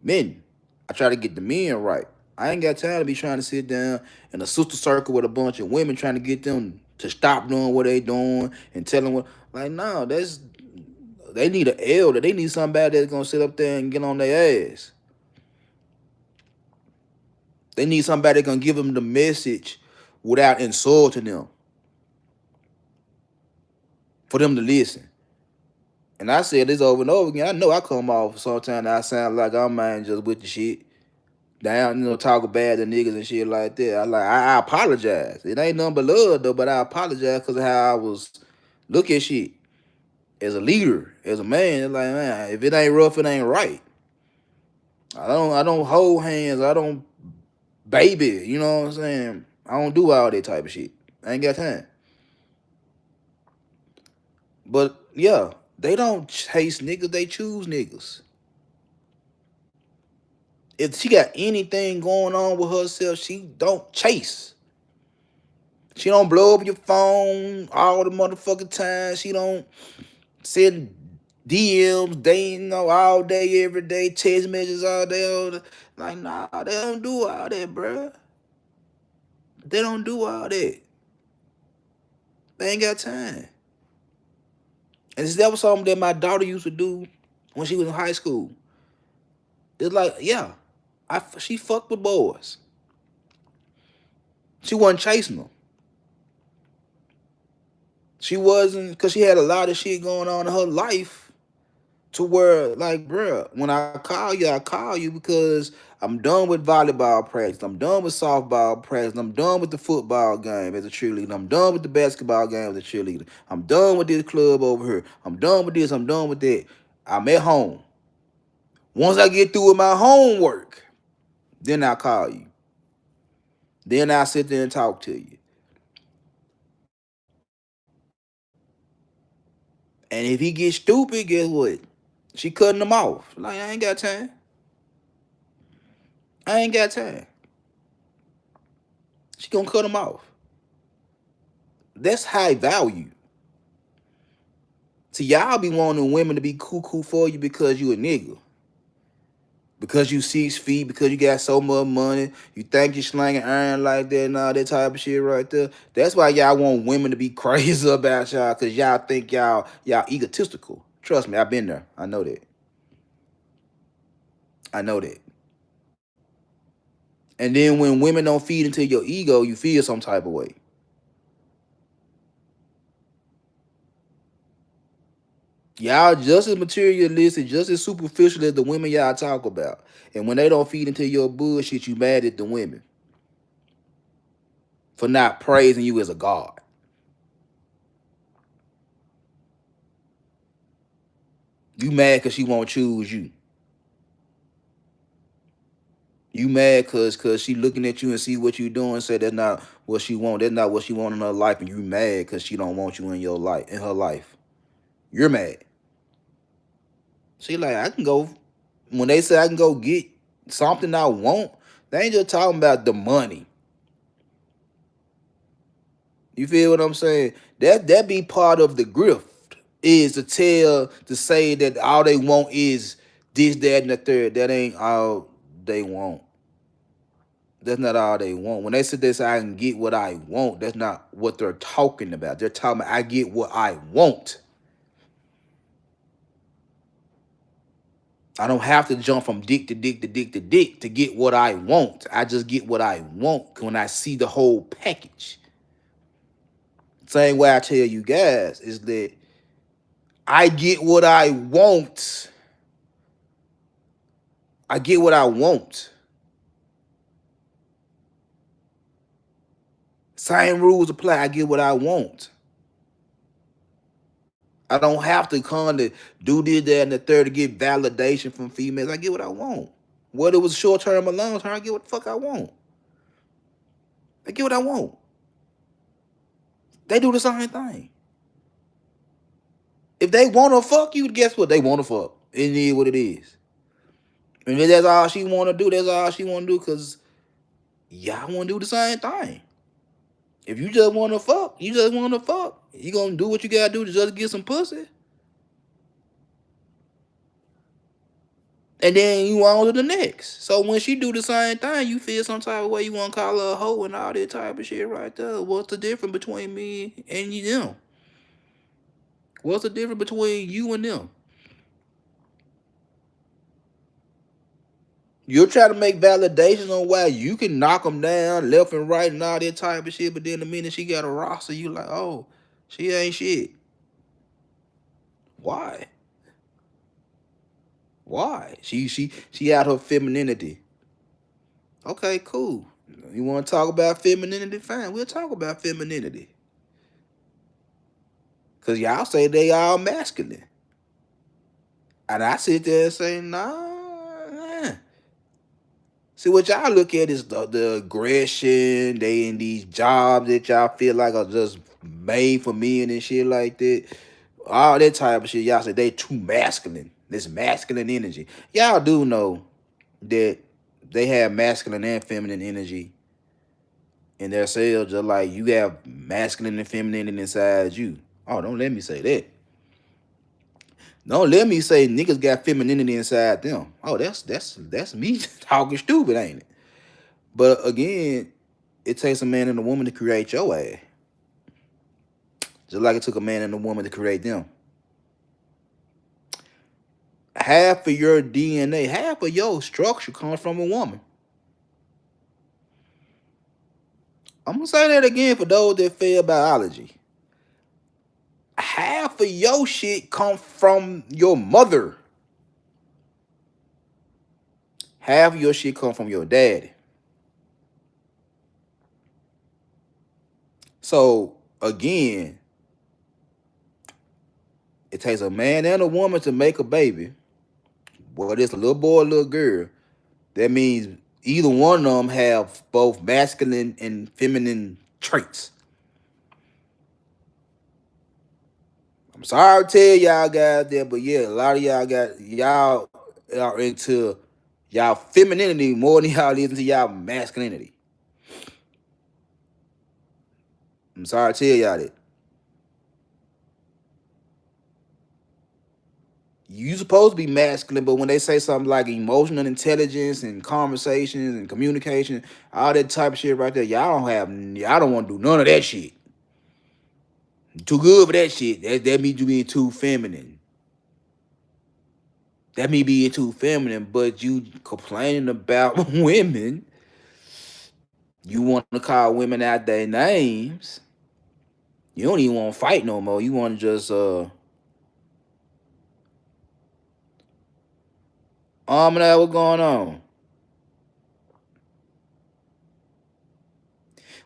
men. I try to get the men right. I ain't got time to be trying to sit down in a sister circle with a bunch of women trying to get them to stop doing what they doing and tell them what. Like, no, they need an elder. They need somebody that's gonna sit up there and get on their ass. They need somebody that's gonna give them the message without insulting them. For them to listen. And I said this over and over again. I know I come off sometimes I sound like I'm man just with the shit. Down, talking bad to niggas and shit like that. I apologize. It ain't nothing but love though, but I apologize because of how I was look at shit. As a leader, as a man, it's like, man, if it ain't rough, it ain't right. I don't hold hands, I don't baby, you know what I'm saying? I don't do all that type of shit. I ain't got time. But yeah, they don't chase niggas, they choose niggas. If she got anything going on with herself, she don't chase. She don't blow up your phone all the motherfucking time. She don't send DMs, all day, every day, text messages all day. Like, nah, they don't do all that, bruh. They don't do all that. They ain't got time. And that was something that my daughter used to do when she was in high school. It's like, yeah, she fucked with boys. She wasn't chasing them. She wasn't, because she had a lot of shit going on in her life to where, like, bruh, when I call you because I'm done with volleyball practice. I'm done with softball practice. I'm done with the football game as a cheerleader. I'm done with the basketball game as a cheerleader. I'm done with this club over here. I'm done with this. I'm done with that. I'm at home. Once I get through with my homework, then I'll call you. Then I'll sit there and talk to you. And if he gets stupid, guess what? She cutting him off. Like, I ain't got time. I ain't got time. She gonna cut him off. That's high value. See, y'all be wanting women to be cuckoo for you because you a nigga. Because you 6 feet, because you got so much money, you think you slanging iron like that and all that type of shit right there. That's why y'all want women to be crazy about y'all, because y'all think y'all egotistical. Trust me, I've been there. I know that. I know that. And then when women don't feed into your ego, you feel some type of way. Y'all just as materialistic, just as superficial as the women y'all talk about. And when they don't feed into your bullshit, you mad at the women for not praising you as a god. You mad because she won't choose you. You mad cause she looking at you and see what you doing and say that's not what she want. That's not what she want in her life, and you mad cause she don't want you in your life, in her life. You're mad. She like, I can go, when they say I can go get something I want, they ain't just talking about the money. You feel what I'm saying? That be part of the grift, is to say that all they want is this, that, and the third. That ain't all they want. That's not all they want. When they sit there and say I can get what I want, that's not what they're talking about. They're talking about I get what I want. I don't have to jump from dick to dick to dick to dick to get what I want. I just get what I want when I see the whole package. Same way I tell you guys is that I get what I want. I get what I want. Same rules apply. I get what I want. I don't have to come to do this, that, and the third to get validation from females. I get what I want. Whether it was short term or long term, I get what the fuck I want. I get what I want. They do the same thing. If they want to fuck you, guess what? They want to fuck. It is what it is. And if that's all she want to do, that's all she want to do, because y'all want to do the same thing. If you just want to fuck, you just want to fuck. You going to do what you got to do to just get some pussy. And then you on to the next. So when she do the same thing, you feel some type of way. You want to call her a hoe and all that type of shit right there. What's the difference between me and them? What's the difference between you and them? You're trying to make validation on why you can knock them down left and right and all that type of shit, but then the minute she got a roster, you like, oh, she ain't shit. Why? Why? She out her femininity. Okay, cool. You want to talk about femininity? Fine, we'll talk about femininity. Cause y'all say they all masculine, and I sit there and say, nah. See, what y'all look at is the aggression. They in these jobs that y'all feel like are just made for men and shit like that. All that type of shit. Y'all say they too masculine. This masculine energy. Y'all do know that they have masculine and feminine energy in their cells, just like you have masculine and feminine inside you. Oh, don't let me say that. Don't let me say niggas got femininity inside them. Oh, that's me talking stupid, ain't it? But again, It takes a man and a woman to create your ass. Just like it took a man and a woman to create them. Half of your DNA, half of your structure comes from a woman. I'm gonna say that again for those that fail biology. Half of your shit come from your mother. Half of your shit come from your daddy. So again, it takes a man and a woman to make a baby. Whether it's a little boy or a little girl, that means either one of them have both masculine and feminine traits. I'm sorry to tell y'all guys that, but yeah, a lot of y'all are into y'all femininity more than y'all is into y'all masculinity. I'm sorry to tell y'all that. You supposed to be masculine, but when they say something like emotional intelligence and conversations and communication, all that type of shit right there, y'all don't want to do none of that shit. Too good for that shit. That means you being too feminine. That me being too feminine, but you complaining about women. You want to call women out their names. You don't even want to fight no more. You want to just that what's going on?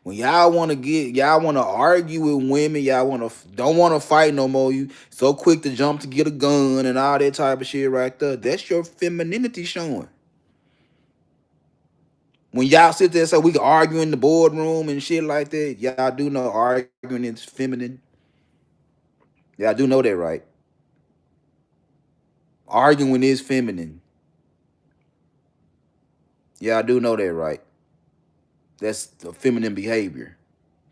When y'all want to argue with women, y'all don't want to fight no more. You so quick to jump to get a gun and all that type of shit right there. That's your femininity showing. When y'all sit there and say we can argue in the boardroom and shit like that, y'all do know arguing is feminine. Y'all do know that, right? Arguing is feminine. Y'all do know that, right? That's the feminine behavior.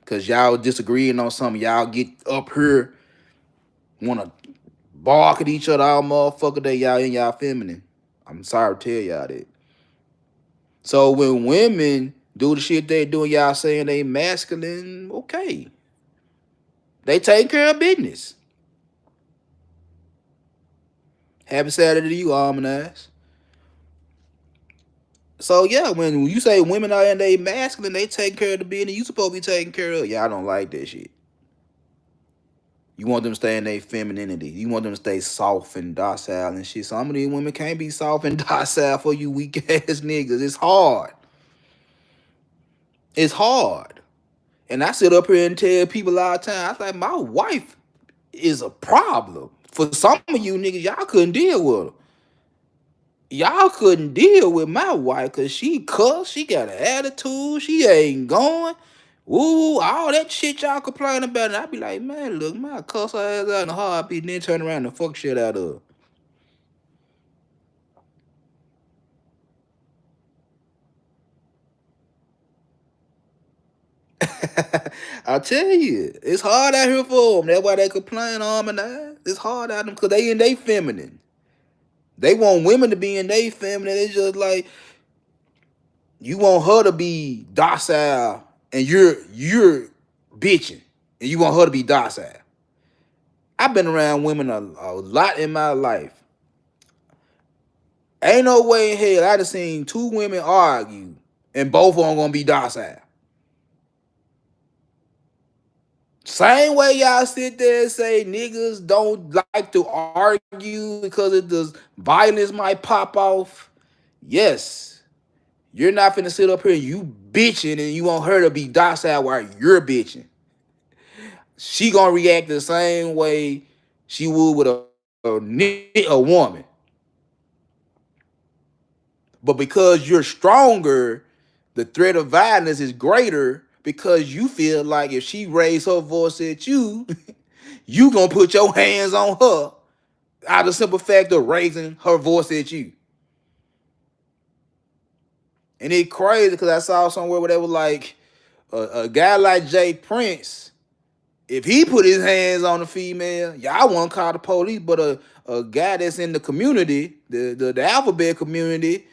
Cause y'all disagreeing on something, y'all get up here, wanna bark at each other all motherfucker day, y'all in y'all feminine. I'm sorry to tell y'all that. So when women do the shit they do, y'all saying they masculine, okay. They take care of business. Happy Saturday to you, almond ass. So yeah, when you say women are in they masculine, they take care of the business you supposed to be taking care of. Y'all don't like that shit. You want them to stay in their femininity. You want them to stay soft and docile and shit. Some of these women can't be soft and docile for you weak ass niggas. It's hard. It's hard. And I sit up here and tell people all the time, I was like, my wife is a problem. For some of you niggas, y'all couldn't deal with her. Y'all couldn't deal with my wife because she cuss, she got an attitude, she ain't going. Ooh, all that shit y'all complain about. And I be like, man, look, my cuss her ass out in a heartbeat and then turn around and fuck shit out of her. I tell you, it's hard out here for them. That's why they complain arm and ass. It's hard out them because they in they feminine. They want women to be in they feminine. It's just like you want her to be docile and you're bitching and you want her to be docile. I've been around women a lot in my life. Ain't no way in hell I done seen two women argue and both of them gonna be docile. Same way y'all sit there and say niggas don't like to argue because it does violence might pop off. Yes, you're not finna sit up here and you bitching and you want her to be docile while you're bitching. She gonna react the same way she would with a woman. But because you're stronger, the threat of violence is greater because you feel like if she raised her voice at you, you gonna put your hands on her out of the simple fact of raising her voice at you. And it crazy because I saw somewhere where they were like, a guy like Jay Prince, if he put his hands on a female, y'all won't call the police, but a guy that's in the community, the alphabet community,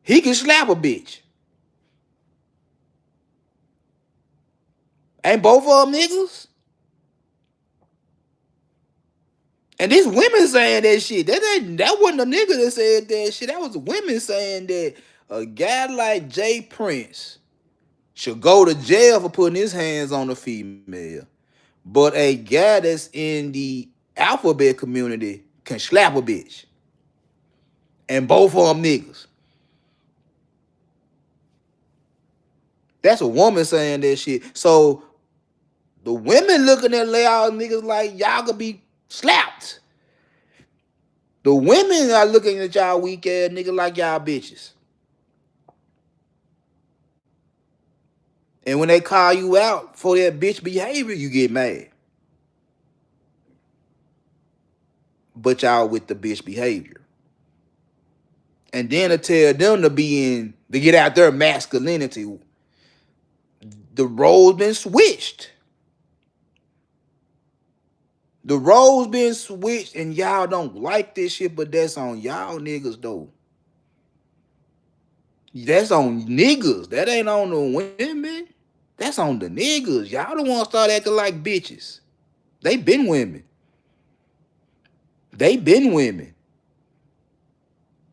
he can slap a bitch. Ain't both of them niggas? And these women saying that shit. That wasn't a nigga that said that shit. That was women saying that a guy like Jay Prince should go to jail for putting his hands on a female. But a guy that's in the alphabet community can slap a bitch. And both of them niggas. That's a woman saying that shit. So the women looking at y'all niggas like y'all could be slapped. The women are looking at y'all weak ass niggas like y'all bitches. And when they call you out for that bitch behavior, you get mad. But y'all with the bitch behavior. And then to tell them to get out their masculinity, the roles been switched. The roles been switched, and y'all don't like this shit, but that's on y'all niggas though. That's on niggas. That ain't on the women. That's on the niggas. Y'all don't want to start acting like bitches. They been women. They been women.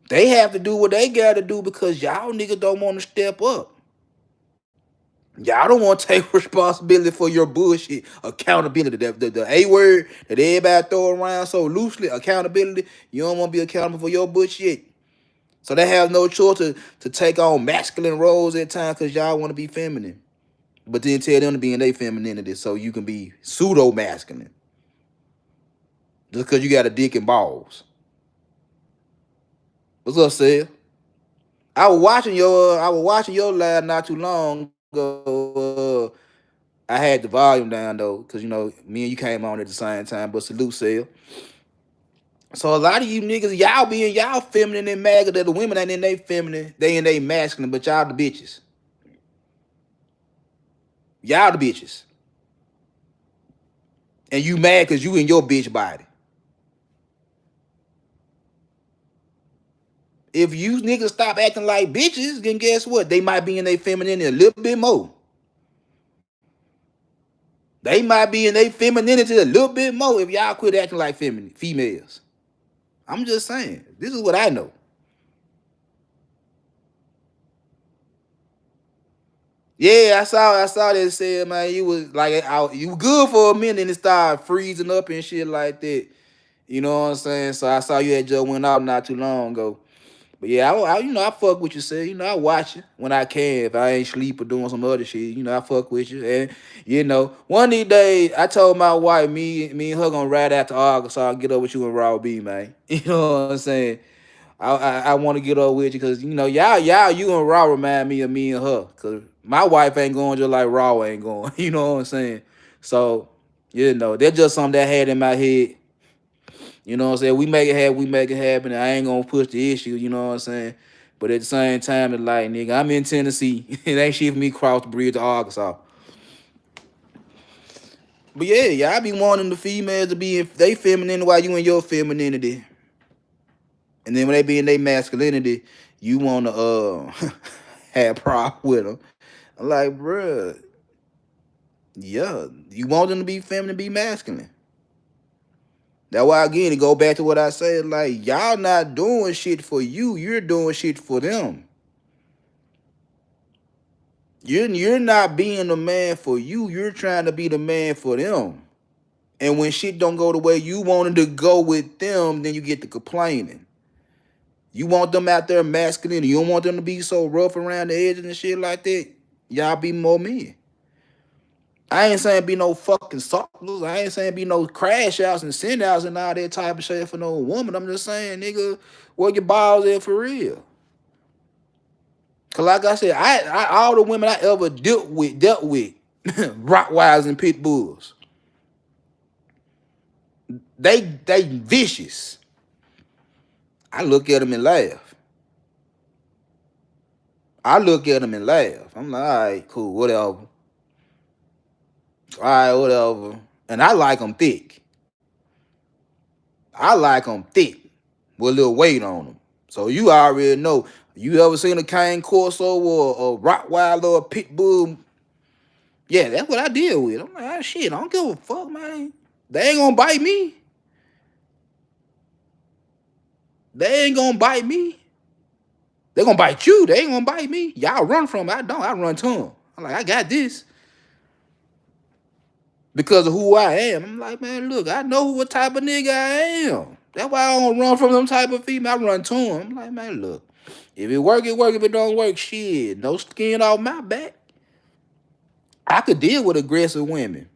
They have to do what they gotta do because y'all niggas don't want to step up. Y'all don't want to take responsibility for your bullshit. Accountability. The A word that everybody throw around so loosely, accountability. You don't want to be accountable for your bullshit. So they have no choice to take on masculine roles at times because y'all want to be feminine. But then tell them to be in their femininity so you can be pseudo-masculine. Just because you got a dick and balls. What's up, Seth? I was watching your live not too long ago. I had the volume down though, because me and you came on at the same time. But salute, Seth. So a lot of you niggas, y'all being y'all feminine and mad that the women ain't in they feminine, they in they masculine, but y'all the bitches. Y'all the bitches. And you mad because you in your bitch body. If you niggas stop acting like bitches, then guess what? They might be in their femininity a little bit more. They might be in their femininity a little bit more if y'all quit acting like females. I'm just saying. This is what I know. Yeah, I saw that said, man, you was like you good for a minute and it started freezing up and shit like that. You know what I'm saying? So I saw you had just went out not too long ago. But yeah, I fuck with you, say. I watch you when I can. If I ain't sleep or doing some other shit, I fuck with you. And one of these days, I told my wife, me and her gonna ride out to Arkansas and get up with you and Raw B, man. You know what I'm saying? I want to get up with you because y'all, you and Raw remind me of me and her. Cause my wife ain't going just like Raw ain't going. You know what I'm saying? So that's just something that I had in my head. You know what I'm saying? We make it happen, we make it happen. And I ain't gonna push the issue, you know what I'm saying? But at the same time, it's like, nigga, I'm in Tennessee. It ain't shit for me to cross the bridge to Arkansas. But yeah, I be wanting the females to be in they femininity while you in your femininity. And then when they be in their masculinity, you wanna have problem with them. I'm like, bruh, yeah, you want them to be feminine, be masculine. That's why, again, to go back to what I said, like, y'all not doing shit for you. You're doing shit for them. You're not being the man for you. You're trying to be the man for them. And when shit don't go the way you wanted to go with them, then you get to complaining. You want them out there masculine. You don't want them to be so rough around the edges and shit like that. Y'all be more men. I ain't saying be no fucking suckers. I ain't saying be no crash outs and send outs and all that type of shit for no woman. I'm just saying, nigga, where your balls at for real? Cause like I said, I all the women I ever dealt with, Rottweilers and pit bulls. They vicious. I look at them and laugh. I'm like, all right, cool, whatever. All right, whatever. And I like them thick. With a little weight on them. So you already know. You ever seen a cane corso or a Rottweiler or a pit bull? Yeah, that's what I deal with. I'm like, ah, shit, I don't give a fuck, man. They ain't gonna bite me. They ain't gonna bite me. They gonna bite you. They ain't gonna bite me. Y'all run from it. I don't. I run to them. I'm like, I got this because of who I am. I'm like, man, look, I know what type of nigga I am. That's why I don't run from them type of female. I run to them. I'm like, man, look, if it work, it work. If it don't work, shit, no skin off my back. I could deal with aggressive women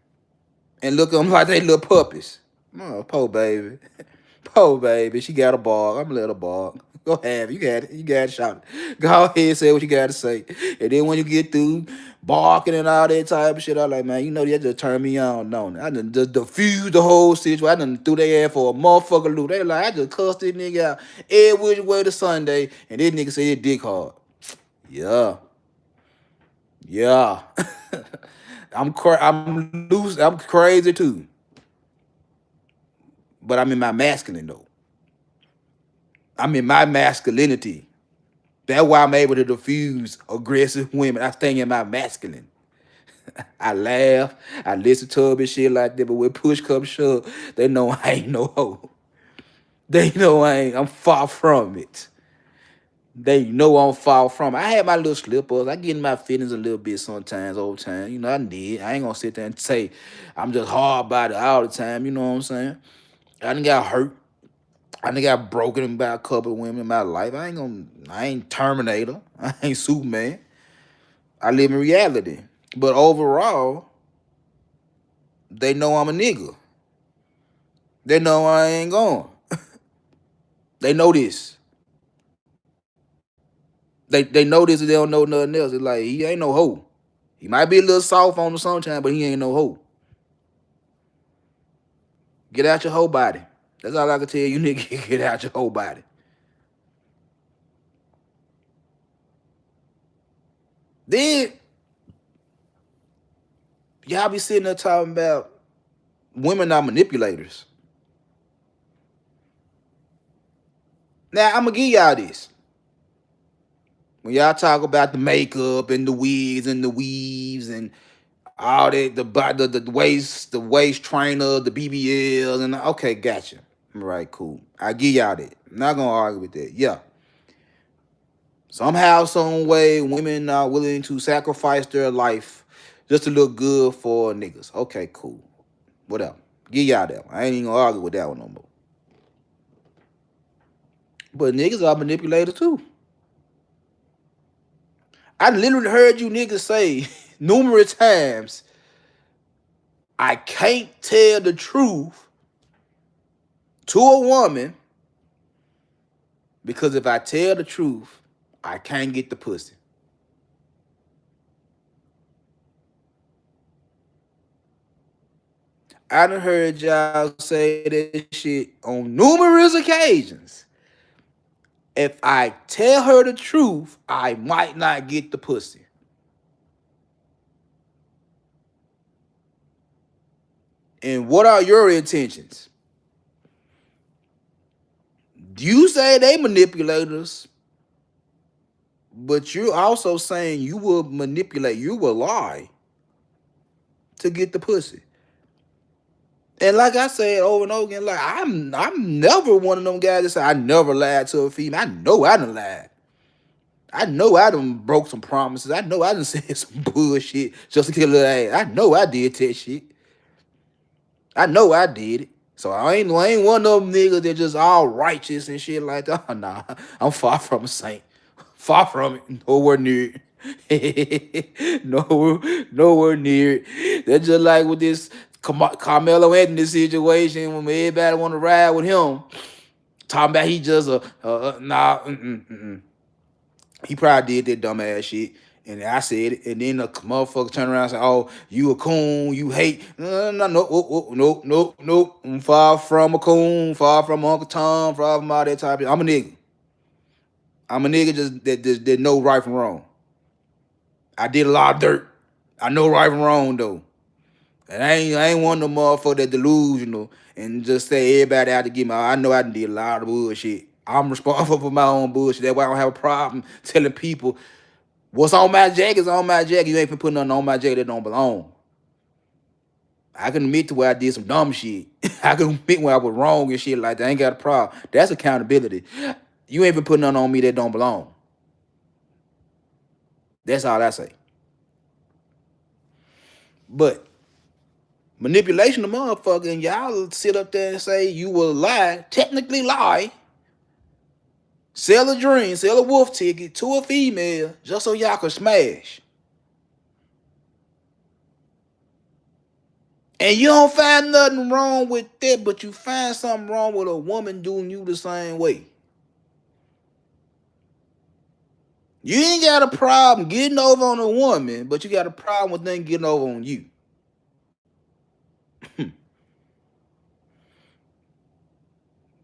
and look at them like they little puppies. Oh, poor baby. Poor baby. She got a bark. I'm gonna let her bark. Go have it. You got it. You got it. Shout it. Go ahead, say what you gotta say. And then when you get through barking and all that type of shit, I'm like, man, you know, that just turn me on, don't it? I done just diffuse the whole situation. I done threw their ass for a motherfucker loop. They like, I just cussed this nigga out every which way to Sunday, and this nigga said his dick hard. Yeah. Yeah. I'm loose. I'm crazy too. But I'm in my masculine though. I'm in my masculinity. That's why I'm able to diffuse aggressive women. I stay in my masculine. I laugh. I listen to them and shit like that. But when push comes shove, they know I ain't no hoe. They know I ain't. I'm far from it. They know I'm far from it. I had my little slip ups. I get in my feelings a little bit sometimes, over time. You know, I need. I ain't gonna sit there and say I'm just hard about it all the time. You know what I'm saying? I done got hurt. I done got broken by a couple of women in my life. I ain't Terminator. I ain't Superman. I live in reality. But overall, they know I'm a nigga. They know I ain't going. They know this. They know this and they don't know nothing else. It's like he ain't no hoe. He might be a little soft on the sunshine, but he ain't no hoe. Get out your whole body. That's all I can tell you, nigga. Get out your whole body. Then y'all be sitting there talking about women are manipulators. Now I'm gonna give y'all this. When y'all talk about the makeup and the wigs and the weaves and all that, the waist trainer, the BBLs, and okay, gotcha. Right, cool. I give y'all that. I'm not gonna argue with that. Yeah. Somehow, some way, women are willing to sacrifice their life just to look good for niggas. Okay, cool. Whatever. Give y'all that one. I ain't even gonna argue with that one no more. But niggas are manipulators too. I literally heard you niggas say numerous times, I can't tell the truth to a woman because if I tell the truth, I can't get the pussy. I done heard y'all say that shit on numerous occasions. If I tell her the truth, I might not get the pussy. And what are your intentions? You say they manipulators, but you're also saying you will manipulate, you will lie to get the pussy. And like I said over and over again, like I'm never one of them guys that say I never lied to a female. I know I done lied. I know I done broke some promises. I know I done said some bullshit just to get a little ass. I know I did that shit. I know I did it. So I ain't one of them niggas that just all righteous and shit like that. Oh, nah, I'm far from a saint. Far from it. Nowhere near it. Nowhere near it. That's just like with this Carmelo Anthony situation when everybody want to ride with him. Talking about he just nah. He probably did that dumb ass shit. And I said it, and then the motherfucker turned around and said, "Oh, you a coon? You hate? No. I'm far from a coon, far from Uncle Tom, far from all that type of. I'm a nigga. I'm a nigga that know right from wrong. I did a lot of dirt. I know right from wrong though, and I ain't one of them motherfucker that delusional and just say everybody out to get me. I know I did a lot of bullshit. I'm responsible for my own bullshit. That's why I don't have a problem telling people What's on my jacket is on my jacket. You ain't finna put nothing on my jacket that don't belong. I can admit to where I did some dumb shit. I can admit when I was wrong and shit like that. I ain't got a problem. That's accountability. You ain't even put nothing on me that don't belong. That's all I say. But manipulation of motherfucker, and y'all sit up there and say you will lie, technically lie, sell a dream, sell a wolf ticket to a female just so y'all can smash. And you don't find nothing wrong with that, but you find something wrong with a woman doing you the same way. You ain't got a problem getting over on a woman, but you got a problem with them getting over on you.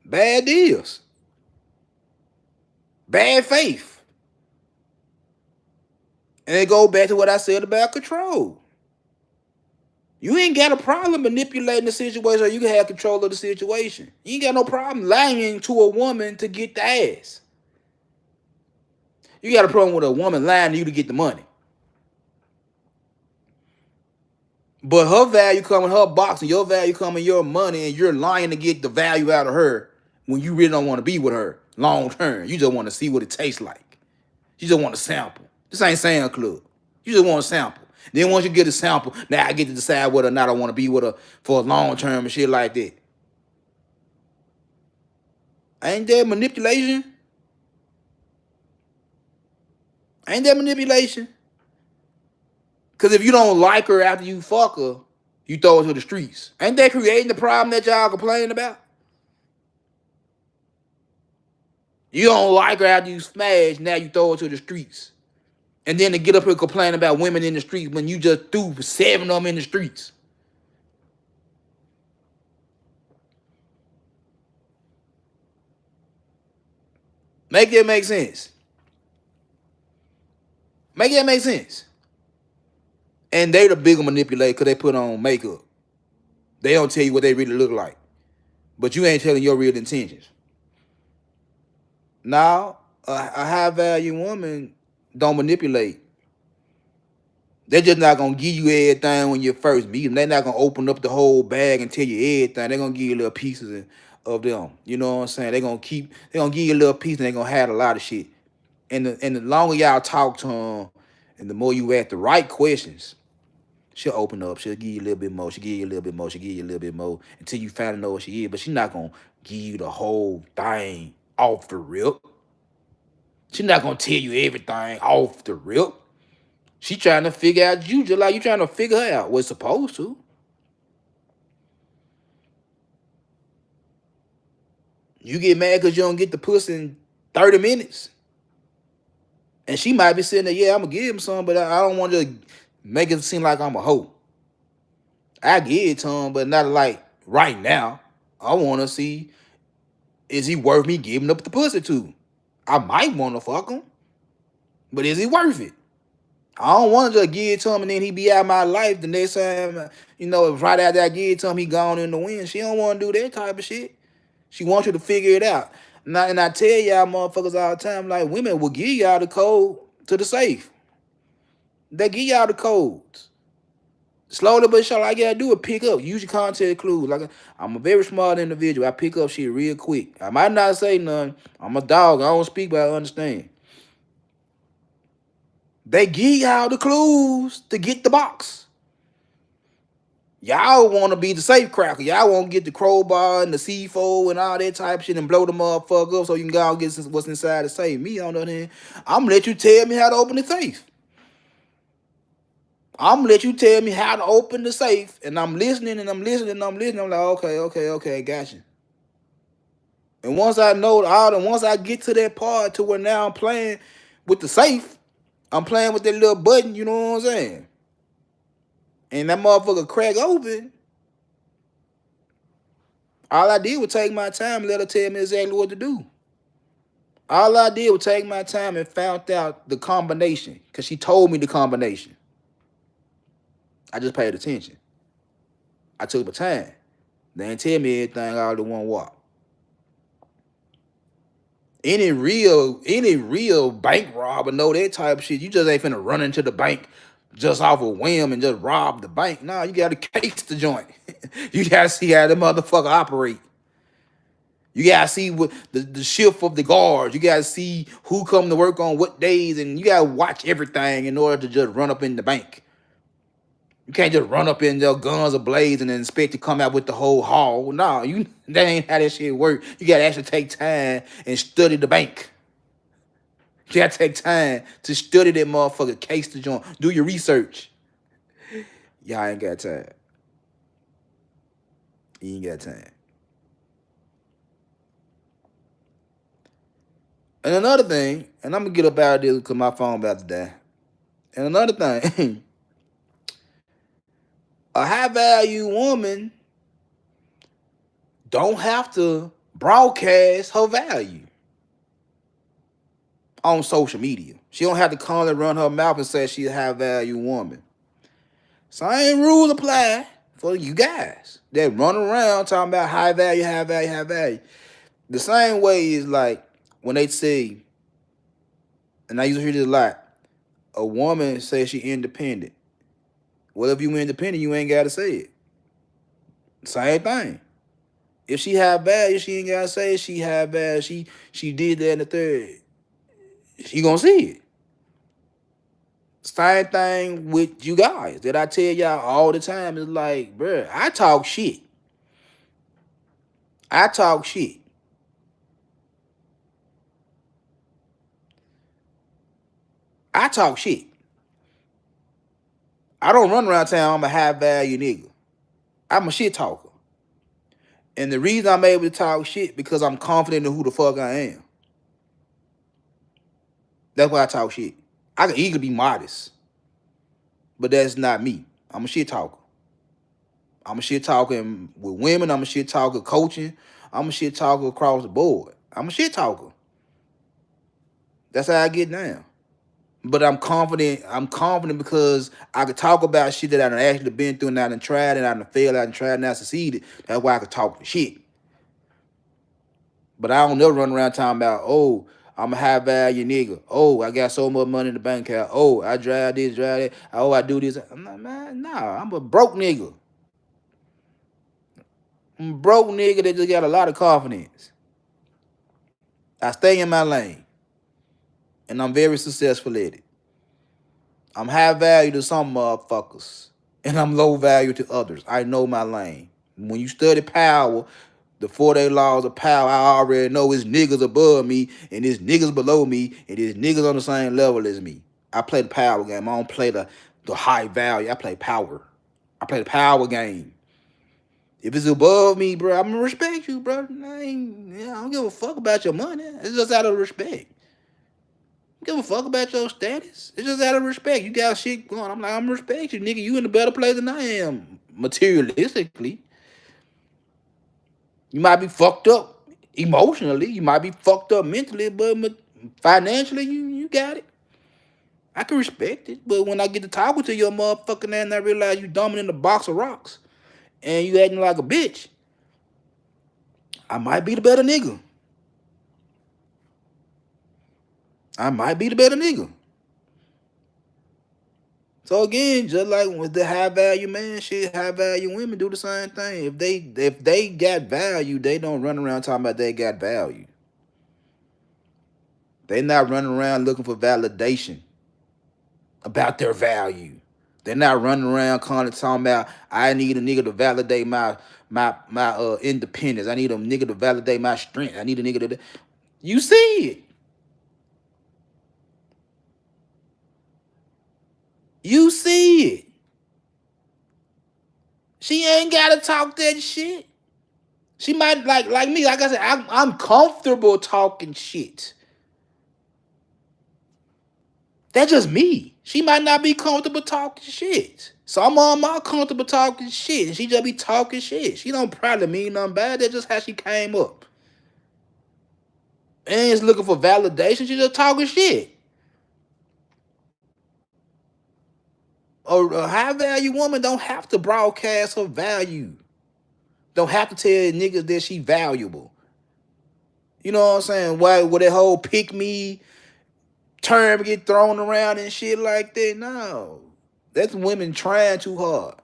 Bad deals. Bad faith. And it goes back to what I said about control. You ain't got a problem manipulating the situation so you can have control of the situation. You ain't got no problem lying to a woman to get the ass. You got a problem with a woman lying to you to get the money. But her value come in her box and your value come in your money, and you're lying to get the value out of her when you really don't want to be with her long term. You just want to see what it tastes like. You just want to sample. This ain't Sand Club. You just want to sample. Then once you get a sample, now I get to decide whether or not I want to be with her for a long term and shit like that. Ain't that manipulation? Ain't that manipulation? Because if you don't like her after you fuck her, you throw her to the streets. Ain't that creating the problem that y'all complaining about? You don't like her after you smash, now you throw her to the streets. And then to get up here and complain about women in the streets when you just threw 7 of them in the streets. Make that make sense. Make that make sense. And they the bigger manipulator because they put on makeup. They don't tell you what they really look like. But you ain't telling your real intentions. Now, a high value woman don't manipulate. They're just not gonna give you everything when you first meet them. They're not gonna open up the whole bag and tell you everything. They're gonna give you little pieces of them. You know what I'm saying? They're gonna give you a little piece and they're gonna have a lot of shit. And the longer y'all talk to them, and the more you ask the right questions, she'll open up. She'll give you a little bit more. She'll give you a little bit more. She'll give you a little bit more until you finally know what she is. But she's not gonna give you the whole thing off the rip. She's not gonna tell you everything off the rip. She trying to figure out you just like you trying to figure her out. What's supposed to. You get mad because you don't get the pussy in 30 minutes. And she might be sitting there, yeah, I'm gonna give him some, but I don't want to make it seem like I'm a hoe. I give it to him, but not like right now. I want to see, is he worth me giving up the pussy to? I might want to fuck him, but is he worth it? I don't want to just give it to him and then he be out of my life the next time, if right after I give it to him, he gone in the wind. She don't want to do that type of shit. She wants you to figure it out. And I tell y'all motherfuckers all the time, like, women will give y'all the code to the safe. They give y'all the codes. Slowly but surely, all I gotta do is pick up. Use your context clues. Like, I'm a very smart individual. I pick up shit real quick. I might not say nothing. I'm a dog. I don't speak, but I understand. They give y'all the clues to get the box. Y'all want to be the safe cracker. Y'all want to get the crowbar and the C4 and all that type of shit and blow the motherfucker up so you can go and get what's inside the safe. Me, on the other hand, I'm going to let you tell me how to open the safe. I'm going to let you tell me how to open the safe. And I'm listening and I'm listening and I'm listening. I'm like, okay, gotcha. And once I know all, and once I get to that part to where now I'm playing with the safe, I'm playing with that little button, you know what I'm saying? And that motherfucker crack open. All I did was take my time and let her tell me exactly what to do. All I did was take my time and found out the combination because she told me the combination. I just paid attention. I took my time. They didn't tell me everything all in one walk. Any real bank robber know that type of shit. You just ain't finna run into the bank just off a whim and just rob the bank. Nah, you gotta case the joint. You gotta see how the motherfucker operate. You gotta see what the shift of the guards. You gotta see who come to work on what days, and you gotta watch everything in order to just run up in the bank. You can't just run up in there guns ablaze and then expect to come out with the whole haul. No, that ain't how that shit work. You gotta actually take time and study the bank. You gotta take time to study that motherfucker, case the joint, do your research. Y'all ain't got time. You ain't got time. And another thing, and I'm gonna get up out of this because my phone about to die. And another thing, a high value woman don't have to broadcast her value on social media. She don't have to constantly run her mouth and say she's a high value woman. Same rules apply for you guys that run around talking about high value, high value, high value. The same way is like when they say, and I used to hear this a lot, a woman says she independent. Well, if you independent, you ain't gotta say it. Same thing. If she have value, she ain't gotta say she have value. She did that in the third. She gonna see it. Same thing with you guys that I tell y'all all the time. Is like, bruh, I talk shit. I talk shit. I talk shit. I don't run around town. I'm a high value nigga. I'm a shit talker. And the reason I'm able to talk shit because I'm confident in who the fuck I am. That's why I talk shit. I can easily be modest, but that's not me. I'm a shit talker. I'm a shit talker with women. I'm a shit talker coaching. I'm a shit talker across the board. I'm a shit talker. That's how I get down. But I'm confident. I'm confident because I could talk about shit that I done actually been through and I done tried and I done failed, I done tried and I succeeded. That's why I could talk shit. But I don't never run around talking about, oh, I'm a high value nigga. Oh, I got so much money in the bank account. Oh, I drive this, drive that. Oh, I do this. I'm not, man, nah, I'm a broke nigga. I'm a broke nigga that just got a lot of confidence. I stay in my lane. And I'm very successful at it. I'm high value to some motherfuckers. And I'm low value to others. I know my lane. When you study power, the 4-day laws of power, I already know it's niggas above me and it's niggas below me and it's niggas on the same level as me. I play the power game. I don't play the high value. I play power. I play the power game. If it's above me, bro, I'm gonna respect you, bro. I don't give a fuck about your money. It's just out of respect. I don't give a fuck about your status. It's just out of respect. You got shit going. I'm like, I'm gonna respect you, nigga. You in a better place than I am, materialistically. You might be fucked up emotionally. You might be fucked up mentally, but financially, you got it. I can respect it. But when I get to talking to your motherfucking ass and I realize you dumbing in a box of rocks and you acting like a bitch, I might be the better nigga. I might be the better nigga. So again, just like with the high value man shit, high value women do the same thing. If they got value, they don't run around talking about they got value. They not running around looking for validation about their value. They're not running around constantly talking about I need a nigga to validate my independence. I need a nigga to validate my strength. I need a nigga to. You see it. You see it. She ain't gotta talk that shit. She might like me. Like I said, I'm comfortable talking shit. That's just me. She might not be comfortable talking shit. So I'm on my comfortable talking shit, and she just be talking shit. She don't probably mean nothing bad. That's just how she came up. And it's looking for validation. She just talking shit. A high value woman don't have to broadcast her value. Don't have to tell niggas that she valuable. You know what I'm saying? Why would that whole pick me term get thrown around and shit like that? No. That's women trying too hard.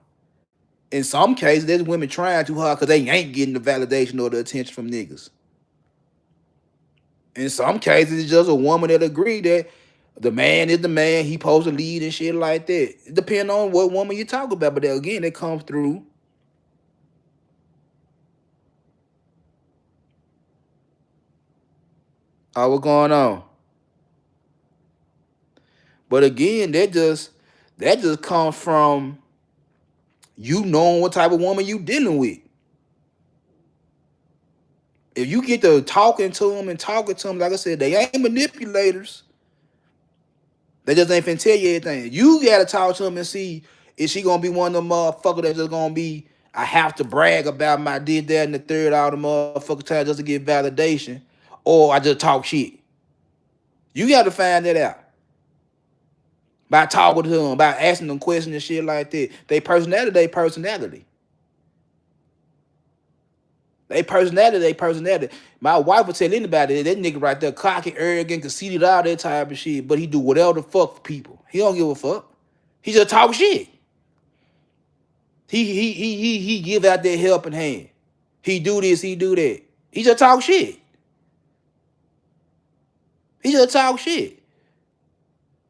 In some cases, there's women trying too hard because they ain't getting the validation or the attention from niggas. In some cases, it's just a woman that agree that the man is the man, he supposed to lead and shit like that. It depends on what woman you talk about, but again, it comes through. What's going on? But again, that just comes from you knowing what type of woman you dealing with. If you get to talking to them and talking to them, like I said, they ain't manipulators. They just ain't finna tell you everything. You gotta talk to them and see, is she gonna be one of them motherfuckers that's just gonna be, I have to brag about my did that and the third all the motherfucker time just to get validation, or I just talk shit. You gotta find that out. By talking to them, by asking them questions and shit like that. They personality, they personality. They personality, they personality. My wife would tell anybody that nigga right there, cocky, arrogant, conceited, all that type of shit. But he do whatever the fuck for people. He don't give a fuck. He just talk shit. He give out that helping hand. He do this, he do that. He just talk shit. He just talk shit.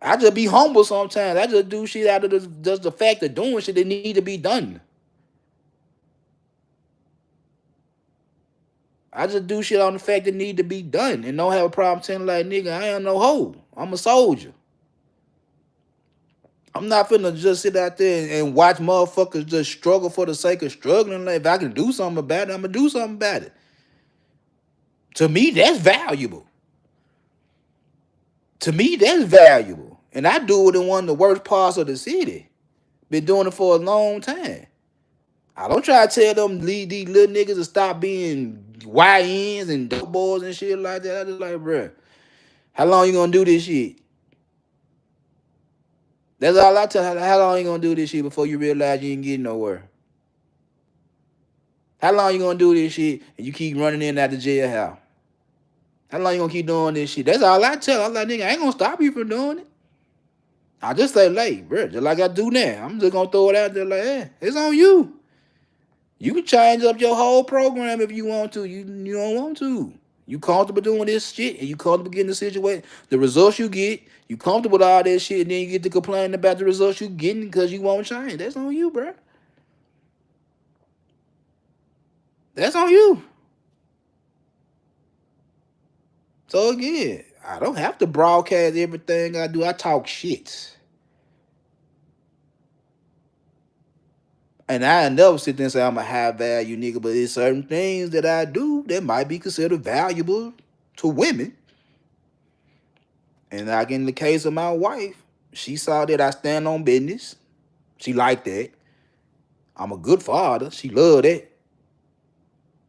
I just be humble sometimes. I just do shit out of just the fact of doing shit that need to be done. I just do shit on the fact that need to be done and don't have a problem telling like, nigga, I ain't no hoe. I'm a soldier. I'm not finna just sit out there and watch motherfuckers just struggle for the sake of struggling. Like, if I can do something about it, I'm gonna do something about it. To me, that's valuable. To me, that's valuable. And I do it in one of the worst parts of the city. Been doing it for a long time. I don't try to tell them these little niggas to stop being YNs and dope boys and shit like that. I just like, bruh, how long you gonna do this shit? That's all I tell her. How long you gonna do this shit before you realize you ain't getting nowhere? How long you gonna do this shit and you keep running in and out the jailhouse? How long you gonna keep doing this shit? That's all I tell her. I'm like, nigga, I ain't gonna stop you from doing it. I just say, like, bro, just like I do now. I'm just gonna throw it out there like, hey, it's on you. You can change up your whole program if you want to. You don't want to. You comfortable doing this shit and you comfortable getting the situation, the results you get, you comfortable with all that shit, and then you get to complaining about the results you getting because you won't change. That's on you, bro. That's on you. So again, I don't have to broadcast everything I do. I talk shit. And I never sit there and say I'm a high value nigga, but there's certain things that I do that might be considered valuable to women. And like in the case of my wife, she saw that I stand on business. She liked that. I'm a good father. She loved that.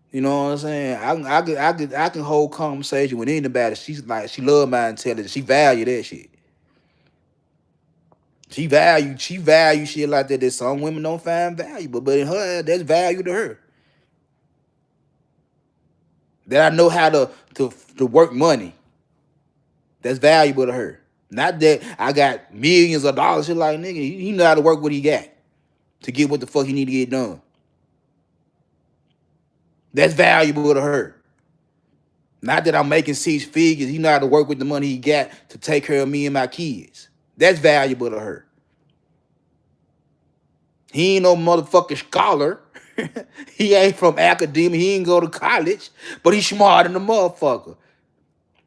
You know what I'm saying? I can hold conversation with anybody. She's like, she love my intelligence. She value that shit. She value shit like that some women don't find valuable, but in her, that's value to her. That I know how to work money. That's valuable to her. Not that I got millions of dollars. Shit like, nigga, he know how to work what he got to get what the fuck he need to get done. That's valuable to her. Not that I'm making 6 figures. He know how to work with the money he got to take care of me and my kids. That's valuable to her. He ain't no motherfucking scholar. He ain't from academia. He ain't go to college, but he's smart than the motherfucker.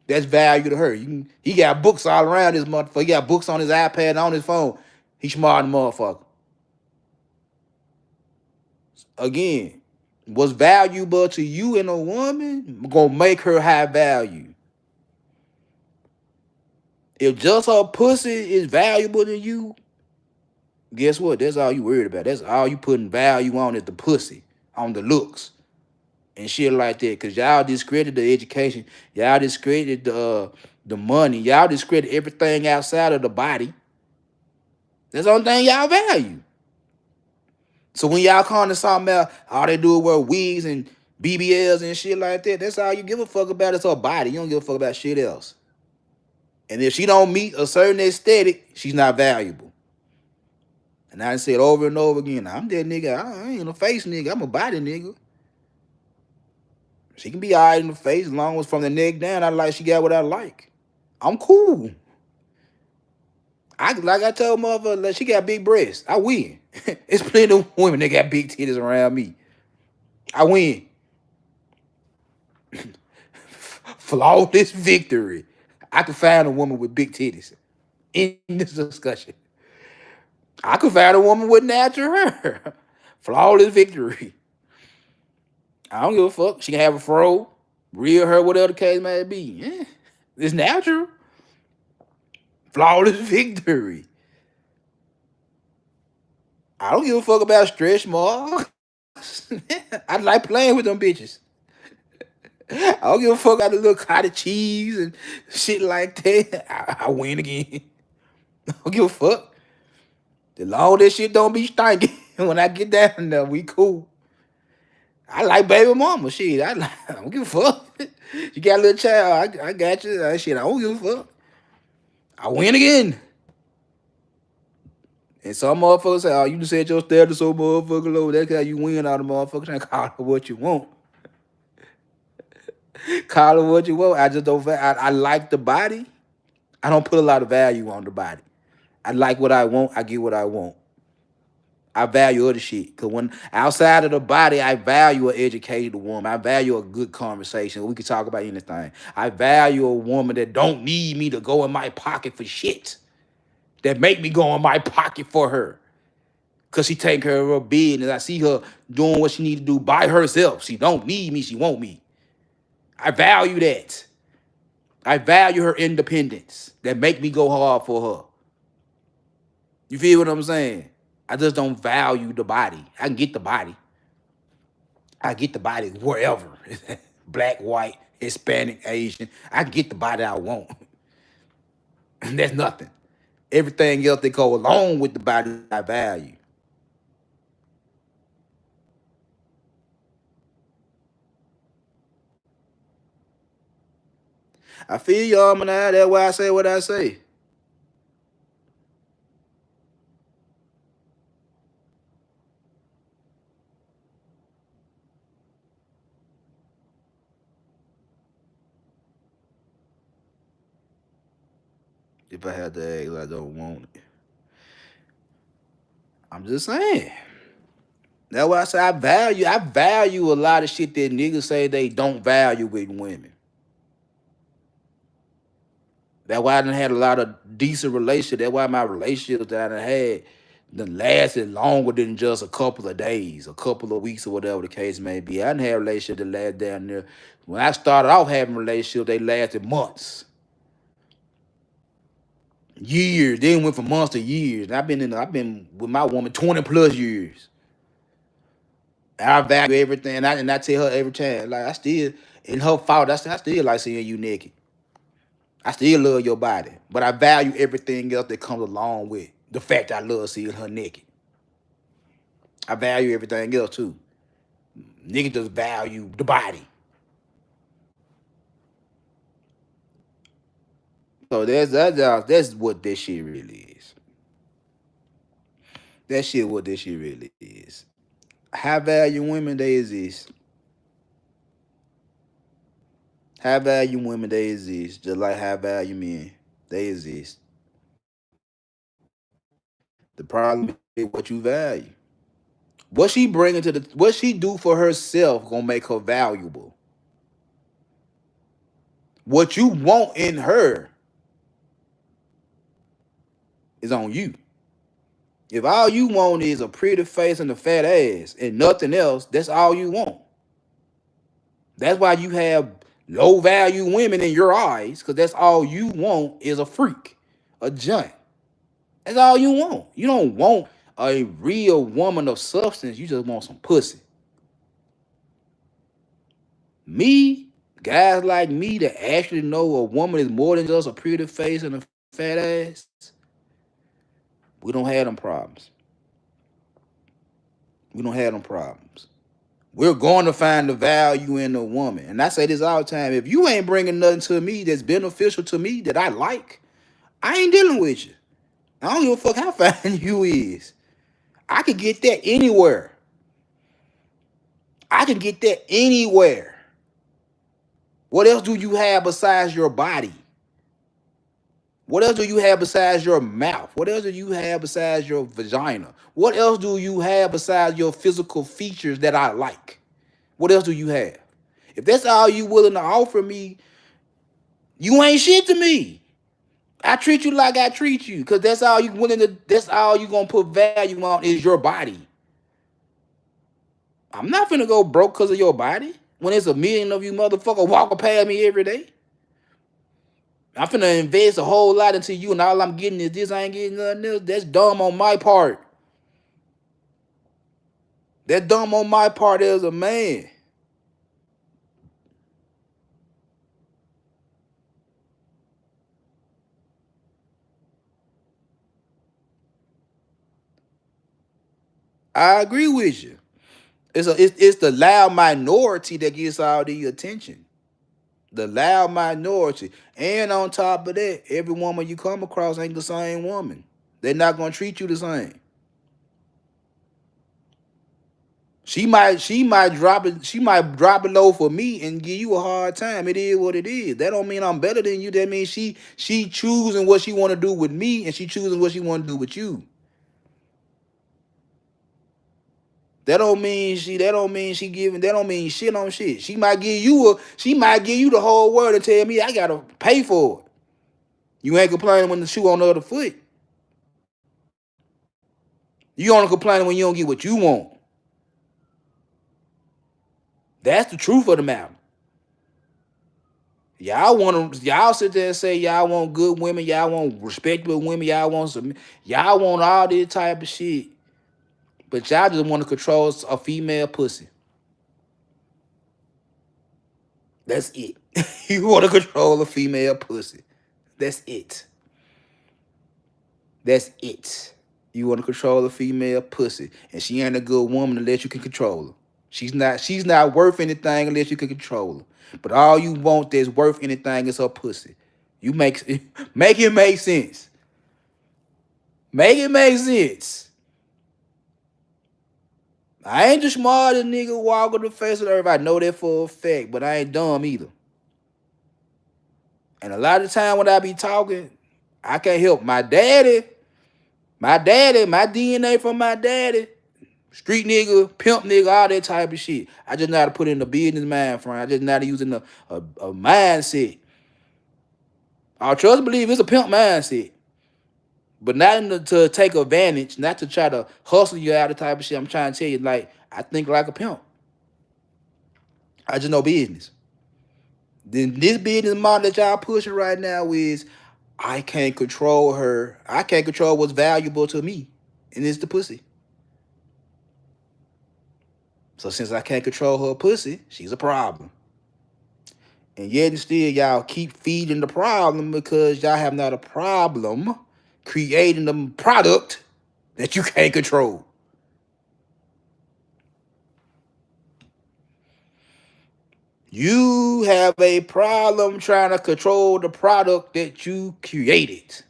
That's value to her. He got books all around this motherfucker. He got books on his iPad and on his phone. He's smart than the motherfucker. Again, what's valuable to you and a woman gonna make her high value. If just her pussy is valuable to you, guess what? That's all you worried about. That's all you putting value on is the pussy, on the looks, and shit like that. Cause y'all discredit the education, y'all discredit the money, y'all discredit everything outside of the body. That's the only thing y'all value. So when y'all calling something out, all they do is wear wigs and BBLs and shit like that. That's all you give a fuck about is her body. You don't give a fuck about shit else. And if she don't meet a certain aesthetic, she's not valuable. And I said over and over again, I'm that nigga. I ain't a face nigga. I'm a body nigga. She can be alright in the face as long as from the neck down, I like she got what I like. I'm cool. I told motherfucker, like, she got big breasts. I win. It's plenty of women that got big titties around me. I win. Flawless victory. I could find a woman with big titties in this discussion. I could find a woman with natural hair. Flawless victory. I don't give a fuck. She can have a fro, real hair, whatever the case may be. Yeah. It's natural. Flawless victory. I don't give a fuck about stretch marks. I like playing with them bitches. I don't give a fuck about the little cottage cheese and shit like that. I win again. I don't give a fuck. The long that shit don't be stinking. When I get down there, we cool. I like baby mama. Shit, I don't give a fuck. You got a little child. I got you. Shit, I don't give a fuck. I win again. And some motherfuckers say, oh, you just said your standard so motherfucking low. That's how you win all the motherfuckers. And call it what you want. Call it what you want. I just don't. I like the body. I don't put a lot of value on the body. I like what I want. I get what I want. I value other shit. Cause when outside of the body, I value an educated woman. I value a good conversation. We can talk about anything. I value a woman that don't need me to go in my pocket for shit. That make me go in my pocket for her. Cause she take care of her business. I see her doing what she need to do by herself. She don't need me. She want me. I value that. I value her independence. That make me go hard for her. You feel what I'm saying? I just don't value the body. I can get the body. I get the body wherever. Black, white, Hispanic, Asian. I can get the body I want. That's nothing. Everything else that go along with the body I value. I feel y'all, man. That's why I say what I say. If I had to ask, I don't want it. I'm just saying. That's why I say I value a lot of shit that niggas say they don't value with women. That's why I done had a lot of decent relationships. That's why my relationships that I done had done lasted longer than just a couple of days, a couple of weeks, or whatever the case may be. I done had relationships that last down there. When I started off having relationships, they lasted months, years. Then went from months to years. And I've been with my woman 20 plus years. And I value everything. And I tell her every time, like I still, in her fault, I still like seeing you naked. I still love your body, but I value everything else that comes along with the fact I love seeing her naked. I value everything else too. Niggas just value the body. So that's what this shit really is. That shit what this shit really is. High value women they exist. High value women they exist. Just like high value men. They exist. The problem is what you value. What she do for herself gonna make her valuable. What you want in her is on you. If all you want is a pretty face and a fat ass and nothing else, that's all you want. That's why you have low value women in your eyes, because that's all you want is a freak, a giant. That's all you want. You don't want a real woman of substance. You just want some pussy. Me, guys like me that actually know a woman is more than just a pretty face and a fat ass, we don't have them problems. We don't have them problems. We're going to find the value in a woman. And I say this all the time. If you ain't bringing nothing to me that's beneficial to me that I like, I ain't dealing with you. I don't give a fuck how fine you is. I can get that anywhere. I can get that anywhere. What else do you have besides your body? What else do you have besides your mouth? What else do you have besides your vagina? What else do you have besides your physical features that I like? What else do you have? If that's all you willing to offer me, you ain't shit to me. I treat you like I treat you, because that's all you willing to, that's all you gonna put value on is your body. I'm not finna go broke because of your body. When there's a million of you motherfucker walking past me every day. I'm finna invest a whole lot into you, and all I'm getting is this. I ain't getting nothing else. That's dumb on my part. That's dumb on my part as a man. I agree with you. It's the loud minority that gets all the attention. The loud minority. And on top of that, every woman you come across ain't the same woman. They're not gonna treat you the same. She might drop it low for me and give you a hard time. It is what it is. That don't mean I'm better than you. That means she choosing what she want to do with me, and she choosing what she want to do with you. That don't mean she giving, that don't mean shit on shit. She might give you the whole world and tell me I gotta pay for it. You ain't complaining when the shoe on the other foot. You only complaining when you don't get what you want. That's the truth of the matter. Y'all sit there and say y'all want good women, y'all want respectable women, y'all want all this type of shit. But y'all just want to control a female pussy. That's it. You want to control a female pussy. That's it. That's it. You want to control a female pussy, and she ain't a good woman unless you can control her. She's not worth anything unless you can control her. But all you want that's worth anything is her pussy. You make make it make sense. Make it make sense. I ain't the smartest nigga walking the face of the earth. I know that for a fact, but I ain't dumb either. And a lot of the time when I be talking, I can't help my DNA from my daddy, street nigga, pimp nigga, all that type of shit. I just know how to put in the business mind frame. I just know how to use in a mindset. Our trust believe it's a pimp mindset. But not to take advantage, not to try to hustle you out of type of shit. I'm trying to tell you, like, I think like a pimp. I just know business. Then this business model that y'all pushing right now is I can't control her. I can't control what's valuable to me. And it's the pussy. So since I can't control her pussy, she's a problem. And yet and still y'all keep feeding the problem because y'all have not a problem creating the product that you can't control. You have a problem trying to control the product that you created.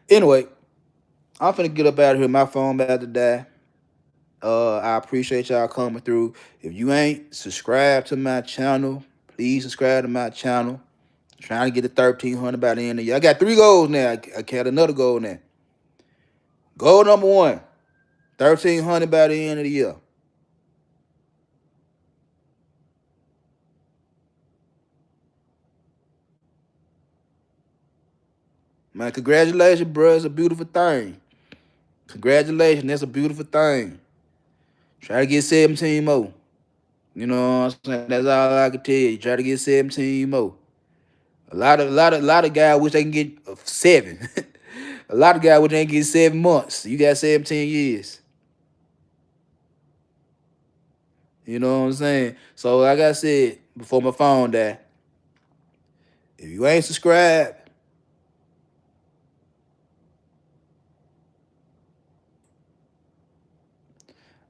Anyway, I'm finna get up out of here. My phone about to die. I appreciate y'all coming through. If you ain't subscribed to my channel, please subscribe to my channel. I'm trying to get to 1,300 by the end of the year. I got 3 goals now. I got another goal now. Goal number 1, 1,300 by the end of the year. Man, congratulations, bro. It's a beautiful thing. Congratulations. That's a beautiful thing. Try to get 17 more. You know what I'm saying? That's all I can tell you. Try to get 17 more. A lot of guys wish they can get 7. A lot of guys wish they can get 7 months. You got 17 years. You know what I'm saying? So like I said before my phone died, if you ain't subscribed,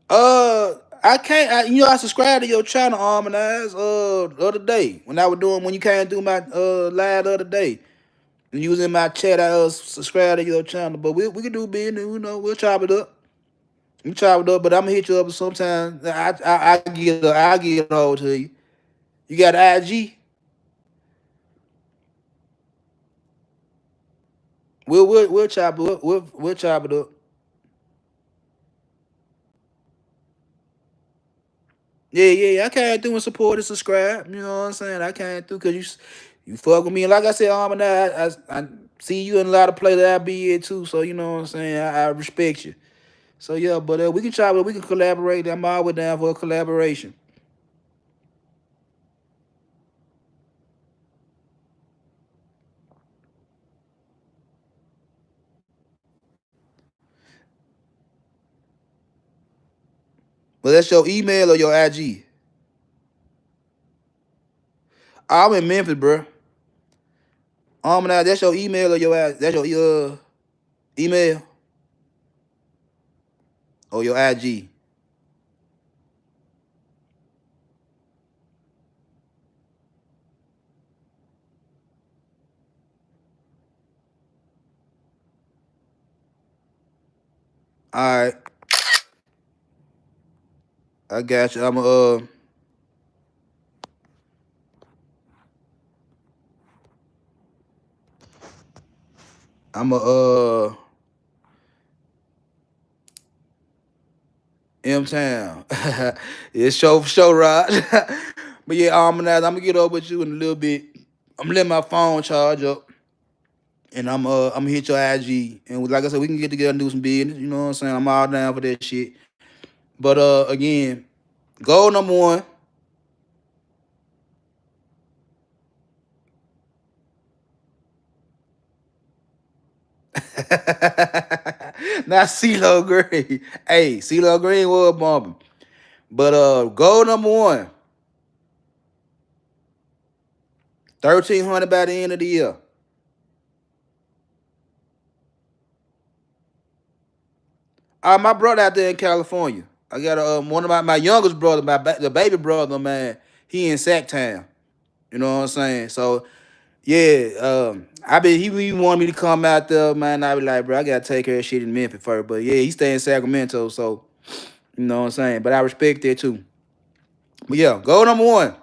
I can't. I subscribed to your channel, Harmonize. The other day when I was doing when you came through my live the other day, and you was in my chat, I subscribed to your channel. But we can do business. We'll chop it up. We chop it up. But I'm gonna hit you up sometime. I get it over to you. You got IG? We'll chop it. We'll chop it up. Yeah. I came through and support and subscribe. You know what I'm saying? I came through because you fuck with me. And like I said, I see you in a lot of places I be in too. So you know what I'm saying? I respect you. So yeah, but we can try, we can collaborate. I'm always down for a collaboration. But that's your email or your IG. I'm in Memphis, bro. Now that's your email or that's your email or your IG. All right, I got you. I'm a M Town. It's show for show, Rod. But yeah, now I'm gonna get up with you in a little bit. I'm letting my phone charge up, and I'm gonna hit your IG, and like I said, we can get together and do some business. You know what I'm saying? I'm all down for that shit. But again, goal number one. Not CeeLo Green. Hey, CeeLo Green was bumping. But goal number one, 1,300 by the end of the year. My brother out there in California. I got one of my youngest brother, the baby brother, man. He in Sacktown. You know what I'm saying? So yeah, he wanted me to come out there, man. I be like, bro, I gotta take care of shit in Memphis first. But yeah, he stay in Sacramento, so you know what I'm saying. But I respect that too. But yeah, goal number one,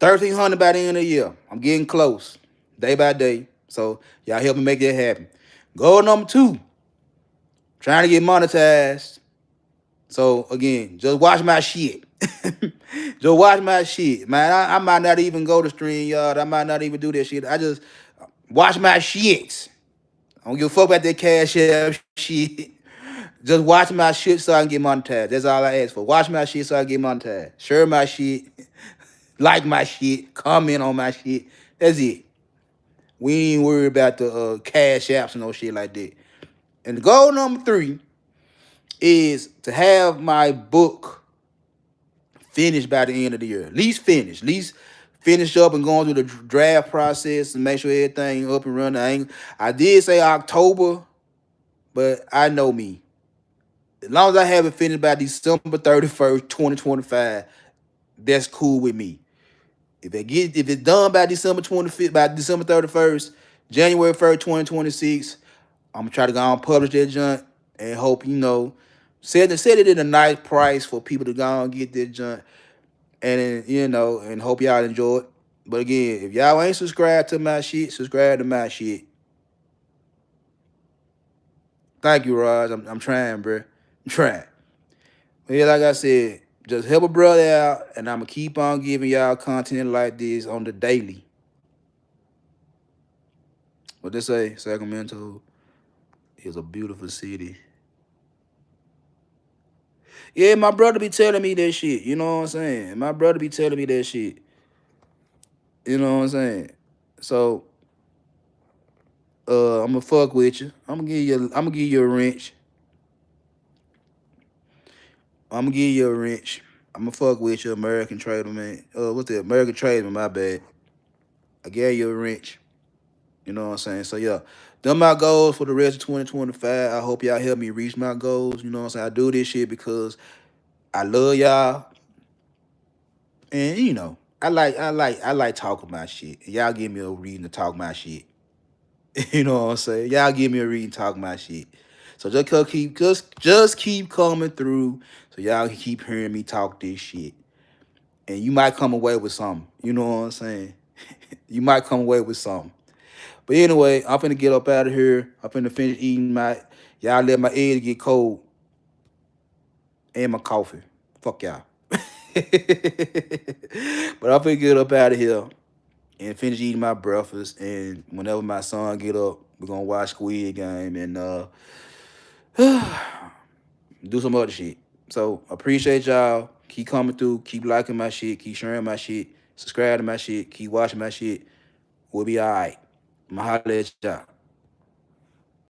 1,300 by the end of the year. I'm getting close, day by day. So y'all help me make that happen. Goal number two, trying to get monetized. So again, just watch my shit. Just watch my shit, man. I might not even go to stream yard. I might not even do that shit. I just watch my shit. I don't give a fuck about that cash app shit. Just watch my shit so I can get monetized. That's all I ask for. Watch my shit so I can get monetized. Share my shit, like my shit, comment on my shit. That's it. We ain't worried about the cash apps and no shit like that. And the goal number three is to have my book finished by the end of the year. At least finish. At least finish up and going through the draft process and make sure everything up and running. I did say October, but I know me. As long as I have it finished by December 31st, 2025, that's cool with me. If it's done by December 25th, by December 31st, January 1st, 2026, I'm gonna try to go and publish that junk and hope, set it in a nice price for people to go and get that junk and and hope y'all enjoy it. But again, if y'all ain't subscribed to my shit, subscribe to my shit. Thank you, Raj. I'm trying, bro. I'm trying. But yeah, like I said, just help a brother out, and I'm gonna keep on giving y'all content like this on the daily. What they say, Sacramento is a beautiful city. Yeah, my brother be telling me that shit. You know what I'm saying? My brother be telling me that shit. You know what I'm saying? So, I'm gonna fuck with you. I'm gonna give you a wrench. I'm gonna give you a wrench. I'm gonna fuck with you, American Trader, man. What's that? American Trader, my bad. I gave you a wrench. You know what I'm saying? So yeah, them my goals for the rest of 2025. I hope y'all help me reach my goals. You know what I'm saying? I do this shit because I love y'all, and I like talking about shit. Y'all give me a reason to talk my shit. You know what I'm saying? Y'all give me a reason to talk my shit. So just keep coming through, so y'all can keep hearing me talk this shit, and you might come away with something. You know what I'm saying? You might come away with something. But anyway, I'm finna get up out of here. I'm finna finish eating my. Y'all let my eggs get cold and my coffee. Fuck y'all. But I'm finna get up out of here and finish eating my breakfast. And whenever my son get up, we're gonna watch Squid Game and do some other shit. So appreciate y'all. Keep coming through. Keep liking my shit. Keep sharing my shit. Subscribe to my shit. Keep watching my shit. We'll be all right. I'ma holler at y'all.